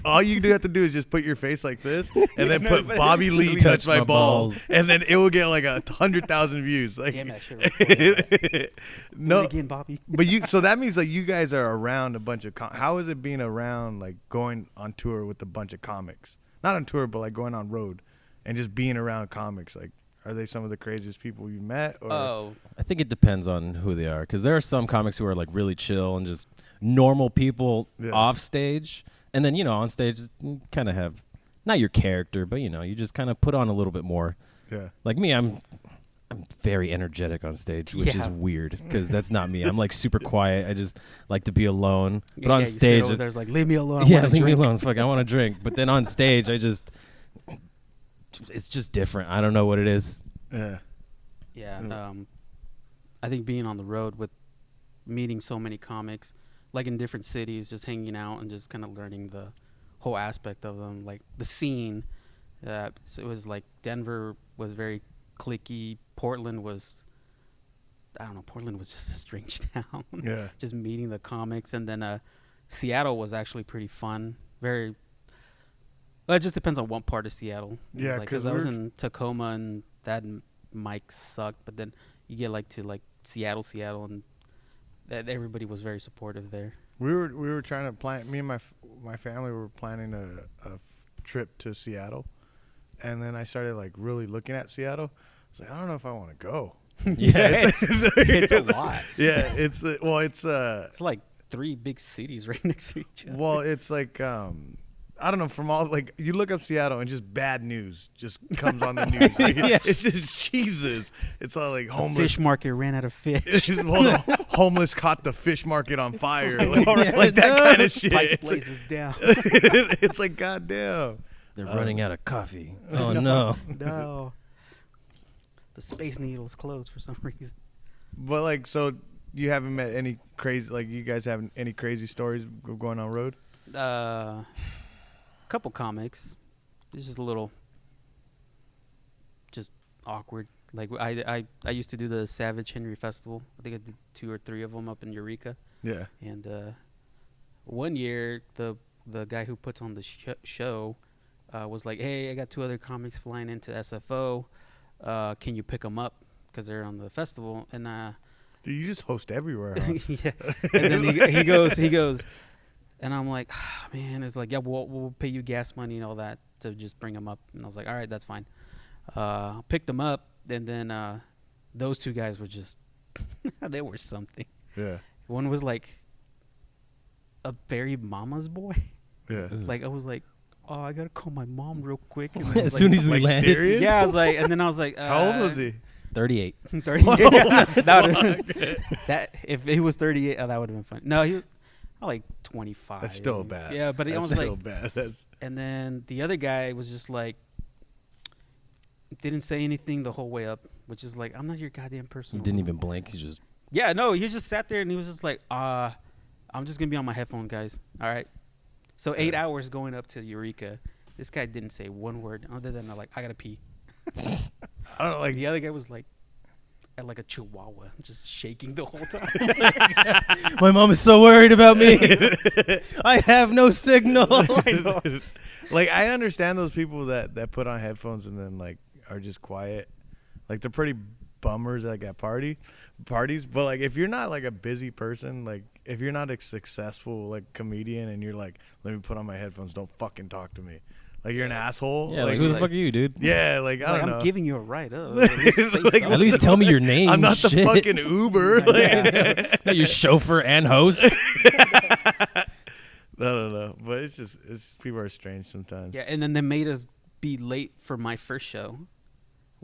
All you do have to do is just put your face like this, and then put Bobby Lee touched my balls, and then it will get like 100,000 views. Like,
Damn it, I should have recorded that. Do
no,
it again, Bobby.
but so that means like you guys are around a bunch of. How is it being around, like going on tour with a bunch of comics? Not on tour, but like going on road and just being around comics. Like, are they some of the craziest people you've met? Or?
Oh,
I think it depends on who they are, because there are some comics who are like really chill and just normal people off stage, and then on stage you kind of have not your character, but you just kind of put on a little bit more.
Yeah.
Like me, I'm very energetic on stage, which is weird because that's not me. I'm like super quiet. I just like to be alone. But on stage,
there's like, leave me alone. I
yeah,
wanna
leave me
drink."
alone. Fuck, I want to drink. But then on stage, it's just different. I don't know what it is.
Yeah.
Yeah. I think being on the road with meeting so many comics, like in different cities, just hanging out and just kind of learning the whole aspect of them, like the scene. So it was like Denver was very cliquey. Portland was, I don't know, Portland was just a strange town.
Yeah.
Just meeting the comics. And then Seattle was actually pretty fun. Very, well, it just depends on what part of Seattle.
Yeah,
because I was in Tacoma and that mic sucked. But then you get like to like Seattle, and everybody was very supportive there.
We were trying to plan. Me and my family were planning a trip to Seattle, and then I started like really looking at Seattle. I was like, I don't know if I want to go.
Yeah, it's a lot.
Yeah, it's
like 3 big cities right next to each other.
well, it's like I don't know, from all like you look up Seattle and just bad news just comes on the news. Like, it's just Jesus. It's all like homeless.
The fish market ran out of fish.
Well, the homeless caught the fish market on fire. Like that kind of shit.
Pike's
It's
Place
like,
is down.
it's like goddamn.
They're running out of coffee. Oh no.
No. The Space Needle's closed for some reason.
But like, so you haven't met any crazy, like you guys have any crazy stories of going on road?
Couple comics. It's just a little, just awkward. Like I used to do the Savage Henry Festival. I think I did 2 or 3 of them up in Eureka.
Yeah.
And one year, the guy who puts on the show was like, "Hey, I got 2 other comics flying into SFO. Can you pick them up? Because they're on the festival." And
Dude, you just host everywhere. Huh?
yeah. And then he goes, and I'm like, oh, man, it's like, yeah, we'll pay you gas money and all that to just bring them up. And I was like, all right, that's fine. Picked them up, and then those 2 guys were just, they were something.
Yeah.
One was like a very mama's boy.
Yeah.
Like I was like, oh, I gotta call my mom real quick. And
As soon as he
Like
landed.
serious?
yeah, I was like, and then I was like,
How old was he?
38.
38.
That if he was 38, that would have been fun. No, he was like 25.
That's still bad.
Yeah, but
That's
I was
still
like,
bad. That's
and then the other guy was just like, didn't say anything the whole way up, which is like, I'm not your goddamn person.
He didn't even blink. He just.
Yeah, no, he just sat there and he was just like, I'm just gonna be on my headphone, guys. All right. So 8 hours going up to Eureka. This guy didn't say one word other than like, I gotta pee.
I don't know, like
The other guy was like, at like a chihuahua, just shaking the whole time.
My mom is so worried about me. I have no signal.
like I understand those people that put on headphones and then like are just quiet. Like they're pretty bummers like at parties. But like if you're not like a busy person, like if you're not a successful like comedian and you're like, let me put on my headphones, don't fucking talk to me. Like you're an asshole.
Yeah, like who the fuck are you, dude?
Yeah, like
It's
I
like,
don't know.
I'm giving you a ride up. At least, say
Like,
something.
At least tell me your name.
I'm not the
shit.
fucking Uber. Like,
Not your chauffeur and host.
no. But it's people are strange sometimes.
Yeah, and then they made us be late for my first show,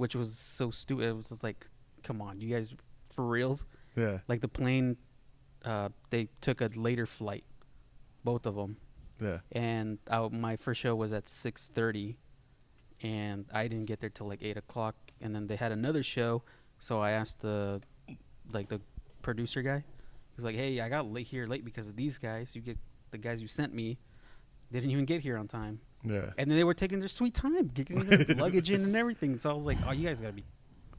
which was so stupid. It was just like, come on, you guys for reals?
Yeah.
Like the plane, they took a later flight, both of them.
Yeah.
And my first show was at 6:30, and I didn't get there till like 8 o'clock. And then they had another show, so I asked the producer guy. He's like, "Hey, I got here late because of these guys. The guys you sent me, they didn't even get here on time."
Yeah.
And then they were taking their sweet time, getting their luggage in and everything. So I was like, "Oh, you guys gotta be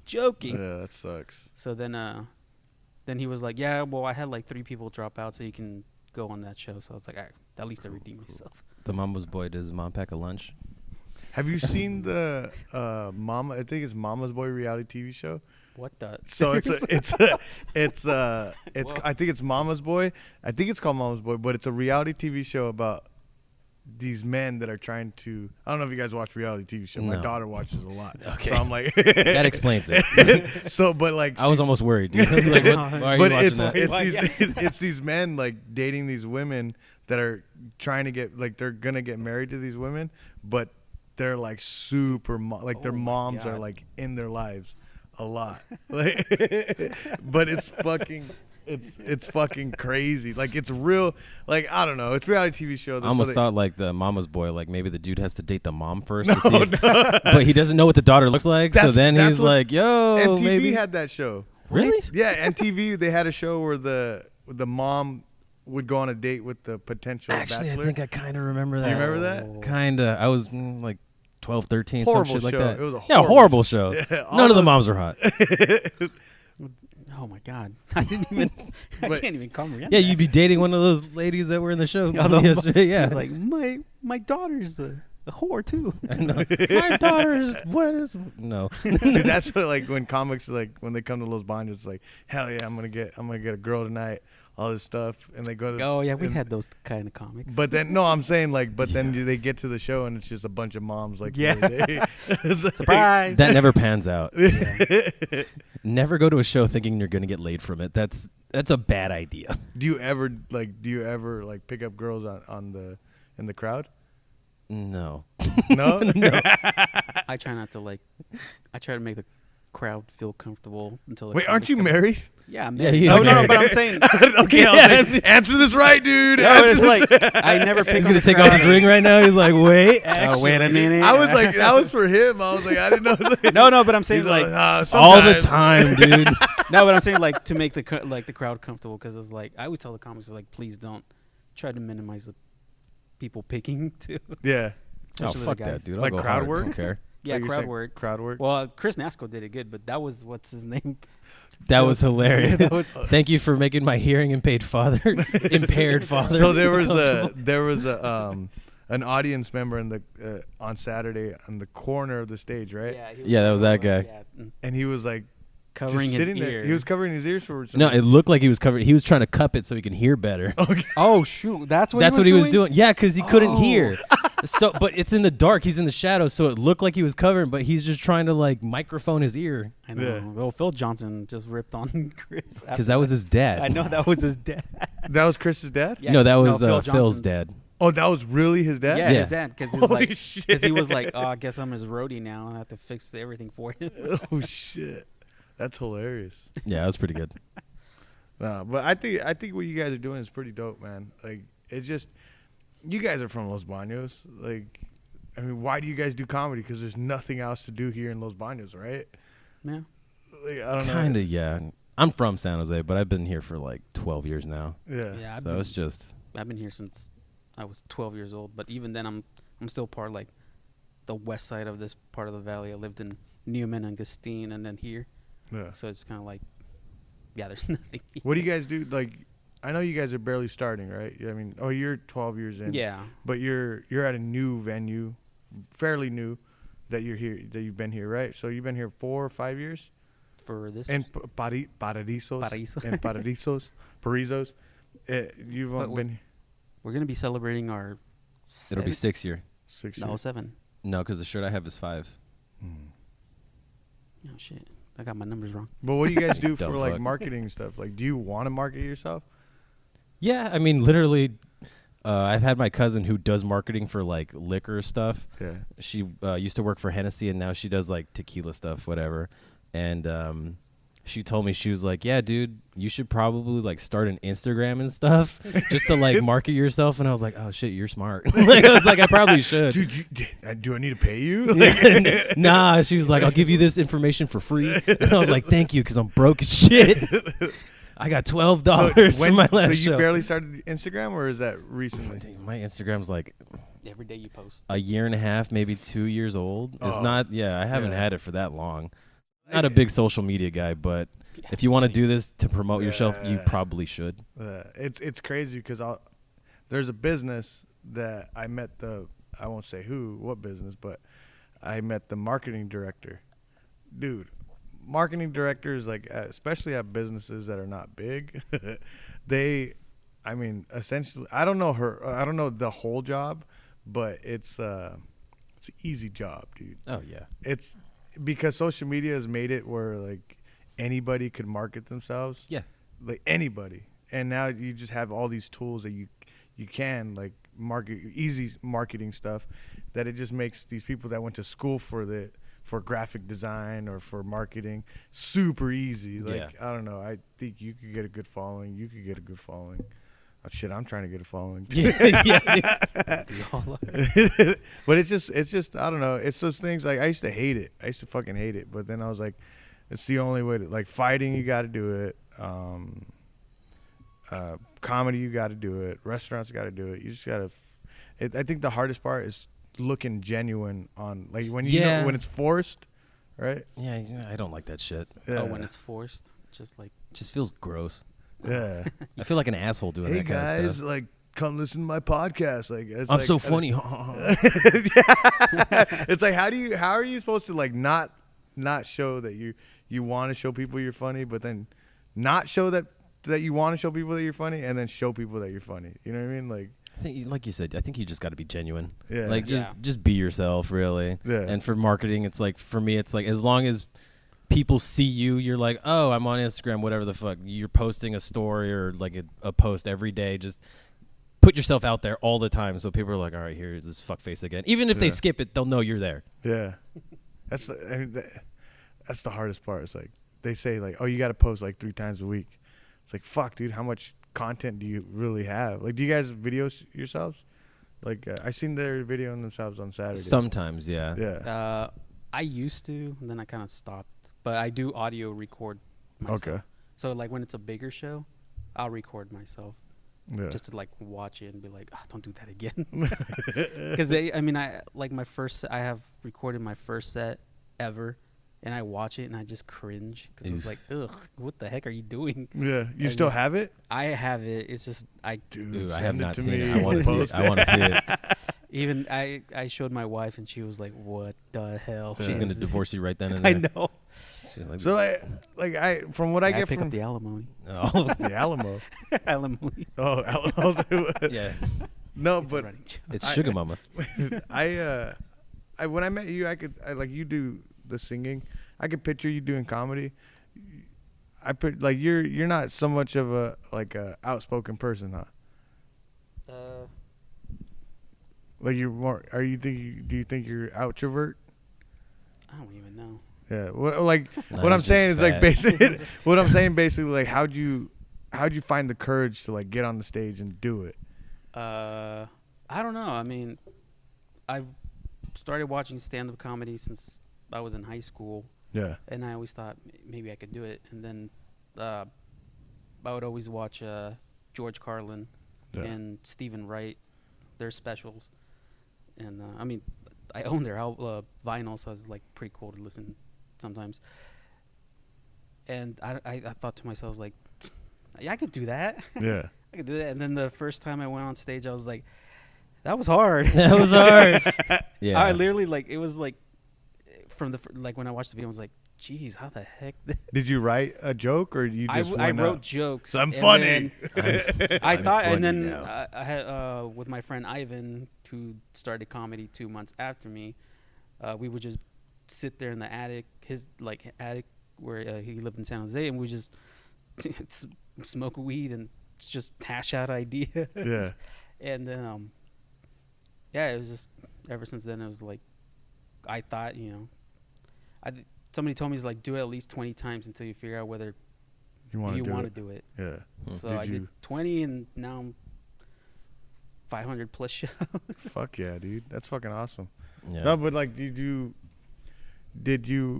joking."
Yeah, that sucks.
So then he was like, "Yeah, well, I had like 3 people drop out, so you can go on that show." So I was like, "All right, at least I redeemed myself."
The Mama's Boy, does his mom pack a lunch?
Have you seen the Mama? I think it's Mama's Boy reality TV show.
What the?
So it's I think it's Mama's Boy. I think it's called Mama's Boy, but it's a reality TV show about these men that are trying to. I don't know if you guys watch reality TV show. My
No.
daughter watches a lot.
Okay.
So I'm like
That explains it.
So, but like
I was almost worried. Dude. Like, why are you
but
watching that?
it's these men like dating these women that are trying to get like they're gonna get married to these women, but they're like super like their
Oh my
moms are
God.
like in their lives a lot. Like, but it's fucking crazy. Like it's real. Like I don't know. It's a reality TV show.
I almost thought like the Mama's Boy, like maybe the dude has to date the mom first to see if, but he doesn't know what the daughter looks like. So then
That's
he's
what
like, yo,
MTV
maybe.
had that show.
Really?
Yeah, MTV they had a show where the mom would go on a date with the potential
Actually,
bachelor.
I think I kind of remember that.
You remember that?
Kind of. I was like 12, 13, some
Horrible
shit like
show.
that.
It was a
yeah, horrible show.
Yeah, all
None of the
those-
moms were hot.
Oh my God! I didn't even. I
But-
can't even comprehend.
Yeah,
that.
you'd be dating one of those ladies that were in the show
Yeah, the-
yesterday. Yeah,
It's like my daughter's a whore too.
I know. My daughter's what is no.
Dude, that's what, like when comics like when they come to Los Banos, it's like hell yeah, I'm gonna get a girl tonight, all this stuff, and they go to
Oh yeah, we
and-
had those kind of comics.
But then no, I'm saying like, but then they get to the show and it's just a bunch of moms like
Yeah.
the other day. It's like-
Surprise!
That never pans out. Never go to a show thinking you're gonna get laid from it. That's a bad idea.
Do you ever pick up girls in the crowd?
No.
No.
I try not to like. I try to make the crowd feel comfortable until. The
Wait, aren't
comics
you
come.
married?
Yeah, I'm
Yeah,
married.
he's
No,
married.
but I'm saying.
Okay, I was like, answer this right, dude.
No, but
Answer
it's
this-
like I never pick
He's
on
gonna
the
take
crowd.
off his ring right now. He's like, wait,
Oh, wait a minute.
I was like, that was for him. I was like, I didn't know.
No, but I'm saying
He's
like.
all the
sometimes.
time, dude.
No, but I'm saying like to make the crowd comfortable because it's like I would tell the comics like please don't try to minimize the people picking too.
Yeah.
Oh,
Especially the
fuck
guys.
that, dude. I'll
Like
go
crowd
hard.
work?
I don't care.
Yeah,
Like you're
crowd
saying
work.
Crowd work.
Well, Chris Nasco did it good, but that was what's his name?
That was hilarious.
That was-
Thank you for making my hearing impaired father
So there was an audience member in the on Saturday on the corner of the stage, right?
he was
Yeah, that was that guy.
Yeah,
And he was like
covering
just
his
sitting
ear.
there. He was covering his ears for some
No,
reason.
it looked like he was covered. He was trying to cup it so he can hear better.
Oh shoot, that's what
That's what he was doing. Yeah, because he couldn't
Oh.
hear. So, but it's in the dark. He's in the shadows, so it looked like he was covering, but he's just trying to like microphone his ear
I know.
Yeah.
Well, Phil Johnson just ripped on Chris
because that was his dad.
I know that was his dad.
That was Chris's dad?
Yeah,
No, that was
Phil
Phil's
Johnson.
dad.
Oh, that was really his dad?
Yeah,
Yeah.
his dad, because
Holy
he was like,
shit.
oh, I guess I'm his roadie now, and I have to fix everything for him.
Oh shit. That's hilarious.
Yeah, that was pretty good.
But I think what you guys are doing is pretty dope, man. Like it's just you guys are from Los Banos. Like I mean, why do you guys do comedy? Because there's nothing else to do here in Los Banos, right?
Yeah.
Like, I don't know.
Kind of, yeah. I'm from San Jose, but I've been here for like 12 years now.
Yeah.
Yeah,
So it's just
I've been here since I was 12 years old, but even then I'm still part of like the west side of this part of the valley. I lived in Newman and Gustine and then here.
Yeah.
So it's kind of like, yeah, there's nothing here.
What do you guys do? Like, I know you guys are barely starting, right? I mean, you're 12 years in.
Yeah.
But you're at a new venue, fairly new, that you're here, that you've been here, right? So you've been here 4 or 5 years.
For this.
And Paraisos.
Paraiso.
And Parizos. You've
But
been
We're going to be celebrating our
it'll be 6 year.
6
No,
years.
7.
No, because the shirt I have is 5.
Oh, shit. I got my numbers wrong.
But what do you guys do
Dumb
for like
fuck.
marketing stuff? Like, do you want to market yourself?
Yeah, I mean, literally, I've had my cousin who does marketing for like liquor stuff.
Yeah.
She used to work for Hennessy, and now she does like tequila stuff, whatever. And she told me, she was like, "Yeah, dude, you should probably like start an Instagram and stuff just to like market yourself." And I was like, "Oh shit, you're smart." Like, I was like, "I probably should."
Dude, do I need to pay you?
Nah, she was like, "I'll give you this information for free." And I was like, "Thank you," because I'm broke as shit. I got $12 for my last
So you
show.
barely started Instagram, or is that recently?
My Instagram's like
Every day you post.
a year and a half, maybe 2 years old. It's
Oh,
not. Yeah, I haven't
yeah.
had it for that long. Not a big social media guy, but if you want to do this to promote yourself, you probably should.
It's crazy because there's a business that I met I won't say what business, but I met the marketing director. Dude, marketing directors, like especially at businesses that are not big, essentially, I don't know the whole job, but it's an easy job, dude.
Oh yeah.
It's because social media has made it where like anybody could market themselves.
Yeah.
Like anybody. And now you just have all these tools that you can like easy marketing stuff, that it just makes these people that went to school for graphic design or for marketing super easy. Like,
Yeah.
I don't know. I think you could get a good following. You could get a good following. Oh, shit, I'm trying to get a following.
Yeah.
We all are.
But it's just I don't know. It's those things, like I used to hate it. I used to fucking hate it. But then I was like, it's the only way to, like, fighting, you got to do it. Comedy, you got to do it. Restaurants, got to do it. You just got to. I think the hardest part is looking genuine on, like, when you know, when it's forced, right?
Yeah, I don't like that shit.
Yeah.
Oh, when it's forced, just like
It just feels gross.
Yeah.
I feel like an asshole doing
Hey
that kind of
guys,
stuff.
like, come listen to my podcast. Like, it's
I'm
like,
so funny.
Yeah. It's like, how are you supposed to, like, not show that you want to show people you're funny, but then not show that you want to show people that you're funny, and then show people that you're funny. You know what I mean? Like,
I think, like you said, I think you just got to be genuine.
Yeah.
Like, just be yourself, really.
Yeah.
And for marketing, it's like, for me, it's like, as long as people see you, you're like, oh, I'm on Instagram, whatever the fuck. You're posting a story or like a post every day. Just put yourself out there all the time, so people are like, all right, here's this fuckface again. Even if they skip it, they'll know you're there.
yeah. That's the hardest part. It's like, they say, like, oh, you got to post like 3 times a week. It's like, fuck, dude, how much content do you really have? Like, do you guys videos yourselves? Like, I seen their videoing themselves on Saturday.
Sometimes, yeah.
Yeah.
I used to, and then I kind of stopped. But I do audio record myself.
Okay.
So like when it's a bigger show, I'll record myself
Yeah.
just to like watch it and be like, oh, don't do that again. Because I have recorded my first set ever, and I watch it and I just cringe because it's like, ugh, what the heck are you doing?
Yeah. You
And
still have it?
I have it. It's just
Dude,
Ooh, I
send
have
it
not
to
seen
me.
it. I want to see it. I want to see it.
even I showed my wife and she was like, what the hell?
She's gonna divorce you right then and
I
there.
know.
She's like,
So I from what I
I
get
pick
from
up the alimony.
oh.
the Alamo.
Alimony.
Oh, Alamo.
Yeah,
No,
It's a
but
running joke.
it's Sugar Mama.
I when I met you, like, you do the singing. I could picture you doing comedy. I put, like, you're not so much of a outspoken person, huh? Like, you're more. Do you think you're outrovert?
I don't even know.
Yeah. What
No,
what I'm
he's
saying is,
just
like,
fat.
basically what I'm saying basically, like, how'd you find the courage to, like, get on the stage and do it?
I don't know. I mean, I've started watching stand-up comedy since I was in high school,
Yeah.
and I always thought maybe I could do it. And then I would always watch George Carlin
Yeah.
and Stephen Wright, their specials. And I mean, I own their vinyl, so it's like pretty cool to listen sometimes. And I thought to myself, like, yeah, I could do that.
Yeah.
I could do that. And then the first time I went on stage, I was like, that was hard.
That was hard. Yeah.
I literally, like, it was like from like when I watched the video, I was like, geez, how the heck?
Did you write a joke, or you just
I
went
wrote
up?
jokes.
I'm
and
funny.
then I
I'm
thought,
funny
and then
now.
I had with my friend Ivan, who started comedy 2 months after me. We would just sit there in the attic, his attic where he lived in San Jose, and we just smoke weed and just hash out ideas.
Yeah.
And then yeah, it was just ever since then it was like I thought, somebody told me to like do it at least 20 times until you figure out whether
You want
to
to
do it.
Yeah.
So
Did
I did 20 and now I'm 500 plus shows.
Fuck yeah, dude. That's fucking awesome.
Yeah.
No, but like, did you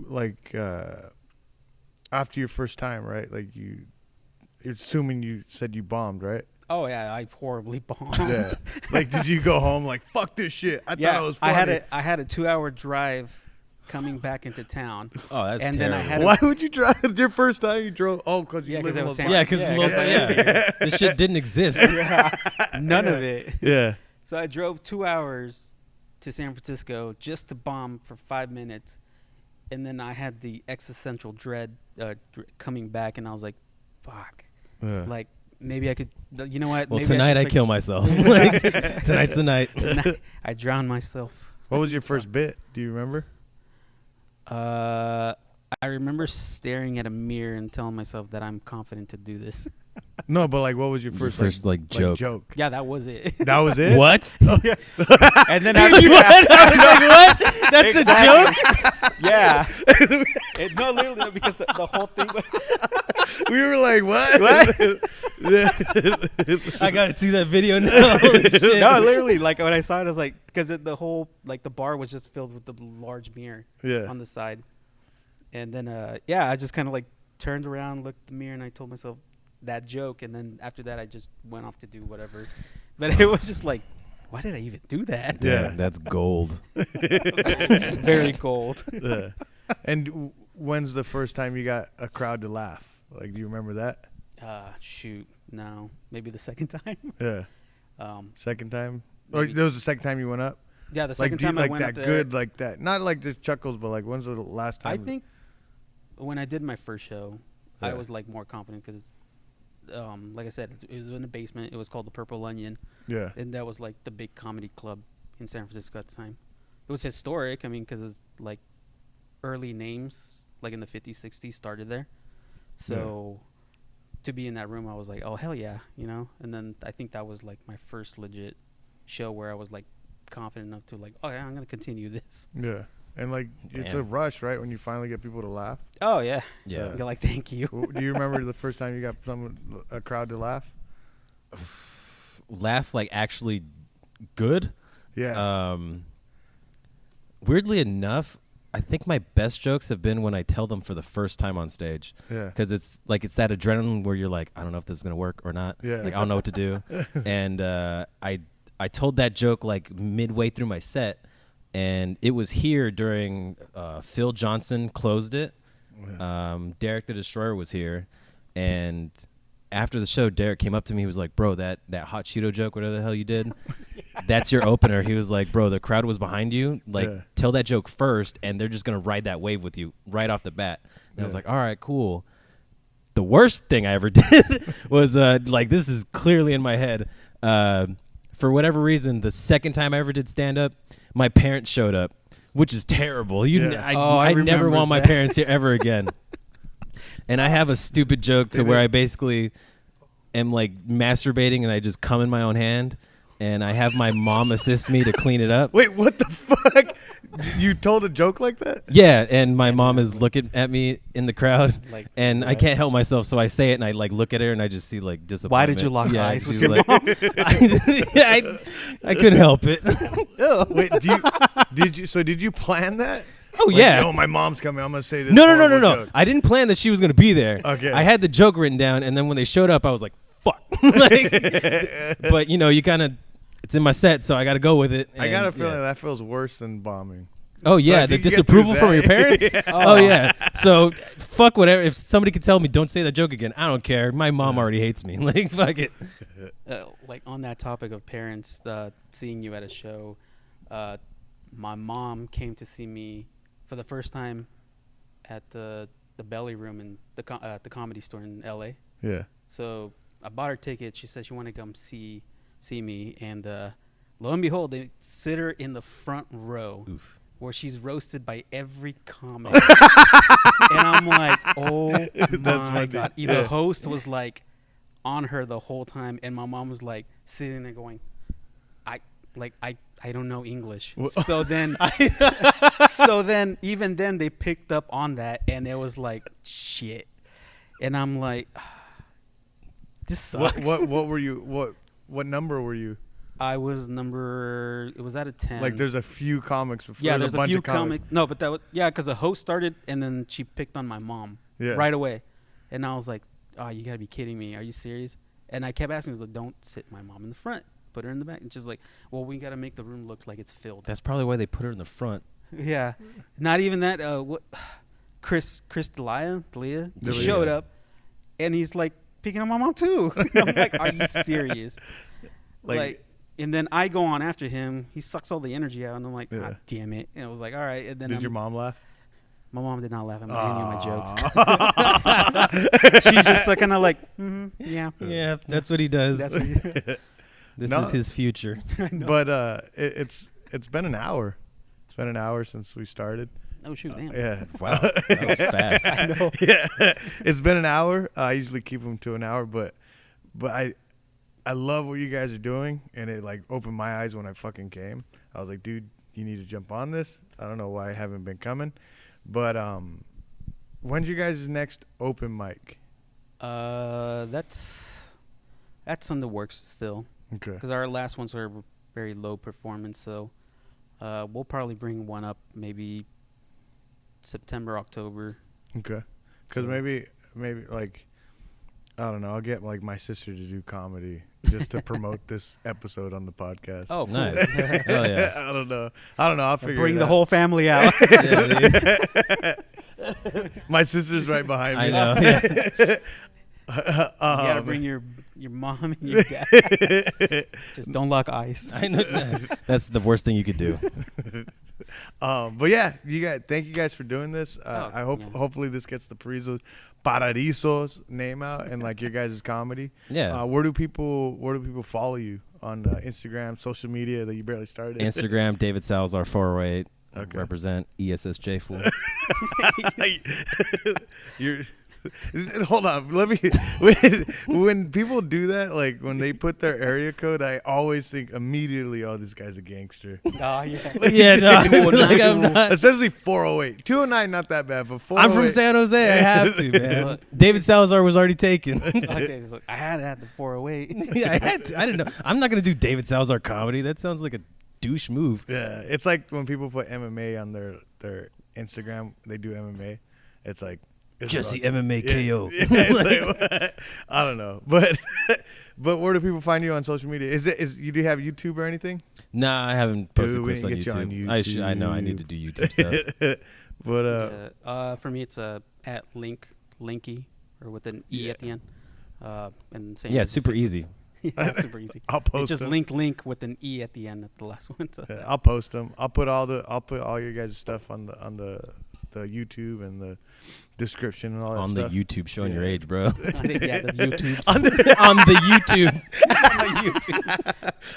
like, after your first time, right? Like assuming you said you bombed, right?
Oh yeah, I've horribly bombed.
Yeah. Like, did you go home like, fuck this shit? I thought it was funny.
I had a 2-hour drive coming back into town.
Oh, that's
and
terrible.
then I had
Why would you drive your first time you drove? Oh, because you
Yeah, 'cause
live in
it was
Los
San-
Banos.
Yeah, because
Yeah,
this shit didn't exist.
none of it.
Yeah.
So I drove 2 hours to San Francisco just to bomb for 5 minutes, and then I had the existential dread coming back, and I was like, "Fuck!"
Yeah.
Like maybe I could. You know what?
Well,
maybe
tonight I
should
kill myself. Like, tonight's the night.
Tonight I drown myself.
What was your first bit? Do you remember?
I remember staring at a mirror and telling myself that I'm confident to do this.
No, but like, what was your
Your
first,
like joke.
joke?
Yeah, that was it.
That was it?
What?
And then after
What? I was like, what? That's a joke?
yeah. No, literally, no, because the whole thing was.
We were like, what?
I gotta see that video now. Holy shit.
No, literally, like when I saw it, I was like, because the whole, like the bar was just filled with the large mirror
Yeah.
on the side. And then, yeah, I just kind of like turned around, looked at the mirror, and I told myself that joke. And then after that, I just went off to do whatever. But it was just like, why did I even do that?
Damn,
Yeah.
that's gold.
Very cold.
Yeah. And when's the first time you got a crowd to laugh? Like, do you remember that?
Shoot, no, maybe the second time.
Yeah. Second time? Or
Maybe.
that was the second time you went up?
Yeah, the
Like,
second
do you,
time I
like
went
that
up there.
good, like that. Not like just chuckles, but like, when's the last time?
I think when I did my first show, I
Yeah.
was like more confident because, like I said, it was in the basement. It was called the Purple Onion,
Yeah.
and that was like the big comedy club in San Francisco at the time. It was historic. I mean, because it's like early names, like in the 50s, 60s, started there. So to be in that room, I was like, oh hell yeah, And then I think that was like my first legit show where I was like confident enough to like, oh yeah, I'm gonna continue this.
Yeah. And like, it's a
Damn.
rush, right? When you finally get people to laugh.
Oh yeah,
Yeah.
You're like, thank you.
Do you remember the first time you got a crowd to laugh?
Laugh like actually good.
Yeah.
Weirdly enough, I think my best jokes have been when I tell them for the first time on stage.
Yeah.
Because it's that adrenaline where you're like, I don't know if this is gonna work or not.
Yeah.
Like I don't know what to do. And I told that joke like midway through my set, and it was here during Phil Johnson closed it. Derek the Destroyer was here, and after the show, Derek came up to me. He was like, "Bro, that hot Cheeto joke, whatever the hell you did, that's your opener." He was like, "Bro, the crowd was behind you. Like,
Yeah.
tell that joke first, and they're just gonna ride that wave with you right off the bat." And I was
Yeah.
like, "All right, cool." The worst thing I ever did was like, this is clearly in my head. For whatever reason, the second time I ever did stand up, my parents showed up, which is terrible.
Yeah.
I
I never
remember
want my
that.
parents here ever again. And I have a stupid joke to where I basically am like masturbating and I just come in my own hand, and I have my mom assist me to clean it up.
Wait, what the fuck? You told a joke like that?
Yeah, and my mom is looking at me in the crowd,
Like,
and I
what?
can't help myself, so I say it, and I like look at her, and I just see like disappointment.
Why did you lock
yeah,
eyes with
she's
your
like, I couldn't help it.
Wait, did you plan that?
Oh
Like,
yeah.
Oh, my mom's coming. I'm gonna say this.
No.
horrible joke.
I didn't plan that she was gonna be there.
Okay.
I had the joke written down, and then when they showed up, I was like, "Fuck!" Like, but you kind of, it's in my set, so I got to go with it.
I got a
and,
feeling
yeah.
that feels worse than bombing.
Oh yeah,
if
the
you get
disapproval
through
from your
that-
parents. Oh yeah. So fuck whatever. If somebody could tell me don't say that joke again, I don't care. My mom already hates me. Like fuck it.
like on that topic of parents seeing you at a show, my mom came to see me for the first time at the Belly Room in the Comedy Store in L.A.
Yeah.
So I bought her ticket. She said she wanted to come see me, and lo and behold, they sit her in the front row.
Oof.
Where she's roasted by every comic. And I'm like, oh my
funny.
God. The host was like on her the whole time, and my mom was like sitting there going, I don't know English.
Wha-
So then even then they picked up on that, and it was like shit. And I'm like, this sucks.
What were you? What number were you?
I was it was at a 10.
Like, there's a few comics before.
yeah,
there's
there's a few
of comics.
comics. No, but that was, yeah, because the host started, and then she picked on my mom
Yeah.
right away. And I was like, oh, you got to be kidding me. Are you serious? And I kept asking, I was like, don't sit my mom in the front. Put her in the back. And she's like, well, we got to make the room look like it's filled.
That's probably why they put her in the front.
Yeah. Not even that. What? Chris D'Elia
D'Elia.
showed up, and he's like picking on my mom too. I'm like, are you serious? Like, and then I go on after him. He sucks all the energy out, and I'm like, God damn it. And I was like, all right. And then
Did your mom laugh?
my mom did not laugh at any of my jokes. She's just kind of like, yeah.
Yeah, that's what he does.
That's what
This
No.
is his future.
But it's been an hour. It's been an hour since we started.
Oh shoot, damn.
Yeah.
Wow, that was fast.
I know.
Yeah. It's been an hour. I usually keep them to an hour, but I love what you guys are doing, and it like opened my eyes when I fucking came. I was like, dude, you need to jump on this. I don't know why I haven't been coming, but when's your guys' next open mic?
That's in the works still,
Okay.
because our last ones were very low performance. So we'll probably bring one up maybe September, October.
Okay. Because
So-
maybe like, I don't know, I'll get like my sister to do comedy just to promote this episode on the podcast.
Oh, cool.
Nice. Hell yeah.
I don't know. I'll figure
Bring
it
the
out.
whole family out.
Yeah, dude.
My sister's right behind me.
I know. Yeah.
You gotta bring your mom and your dad. Just don't lock eyes.
I know. That's the worst thing you could do.
But yeah, thank you guys for doing this. I hope
yeah.
hopefully this gets the Paraiso's name out and like your guys' comedy.
Yeah.
Where do people follow you on Instagram, social media that you barely started?
Instagram, David Salazar 408.
Okay.
Represent ESSJ fool.
You're hold on. Let me. When people do that, like when they put their area code, I always think immediately, "Oh, this guy's a gangster."
Oh yeah.
Yeah, no, like I'm not.
Especially 408, 209, not that bad, but 408.
I'm from San Jose. I have to, man. David Salazar was already taken.
Okay, so I had it at the 408.
Yeah, I had to. I didn't know. I'm not gonna do David Salazar comedy. That sounds like a douche move.
Yeah, it's like when people put MMA on their Instagram, they do MMA. It's like
Jesse
about-
MMA KO.
Yeah, it's like, what? I don't know, but where do people find you on social media? Is you do have YouTube or anything?
Nah, I haven't posted
Dude, we
clips on
need to
YouTube.
get you on
I know I need to do YouTube stuff.
But
For me, it's at Linky, or with an E at the end. And same
Yeah,
as
super
the-
easy.
Yeah, it's super easy.
I'll post
It's just
them.
link with an E at the end at the last one. So
Yeah, I'll post them. I'll put all your guys' stuff on the YouTube and the description and all that
On
stuff.
the YouTube, showing your
Yeah.
age, bro.
I think, yeah, the YouTubes.
on the YouTube.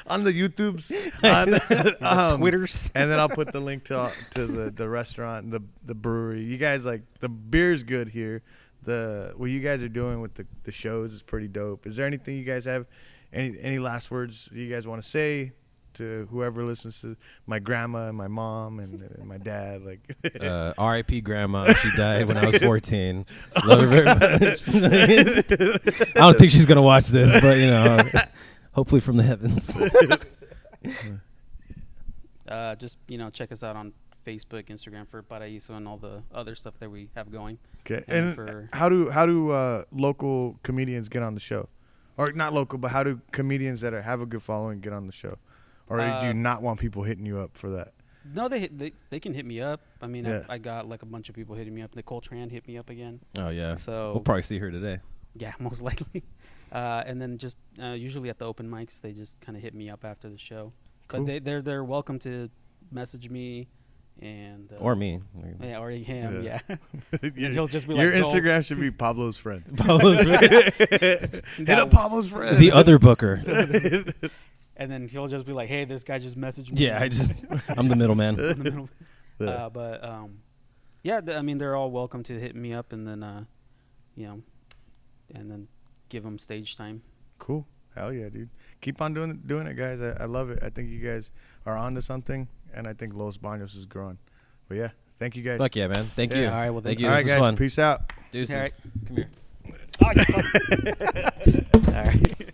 on the YouTubes, on,
Twitters.
and then I'll put the link to the restaurant, the brewery. You guys, like, the beer's good here. What you guys are doing with the shows is pretty dope. Is there anything you guys have? Any last words you guys want to say to whoever listens to my grandma and my mom and my dad? Like,
R.I.P. Grandma. She died when I was 14. Love her very much. I don't think she's gonna watch this, but hopefully from the heavens.
Just check us out on Facebook, Instagram for Paraiso and all the other stuff that we have going.
okay.
And
And
for-
how do local comedians get on the show? Or not local, but how do comedians that have a good following get on the show? Or do you not want people hitting you up for that?
No, they can hit me up. I mean,
Yeah.
I got like a bunch of people hitting me up. Nicole Tran hit me up again.
Oh yeah.
So
We'll probably see her today.
yeah, most likely. And then just usually at the open mics, they just kind of hit me up after the show.
Cool.
But they're welcome to message me, and
Or me.
yeah, or him,
Yeah.
yeah. And he'll just be like,
Your
"No."
Instagram should be Pablo's friend. Hit
That-
up Pablo's friend.
The other booker.
And then he'll just be like, "Hey, this guy just messaged me."
Yeah, I'm the middleman.
in the middle.
Yeah.
Yeah, I mean, they're all welcome to hit me up, and then and then give them stage time.
Cool. Hell yeah, dude. Keep on doing it, guys. I love it. I think you guys are onto something, and I think Los Banos is growing. But yeah, thank you guys.
Fuck yeah, man. Thank
Yeah.
you.
All right, well,
thank
thank
you.
All right,
This
guys.
was fun.
Peace out.
Deuces.
All right.
Come here.
Oh, you fuck. All right.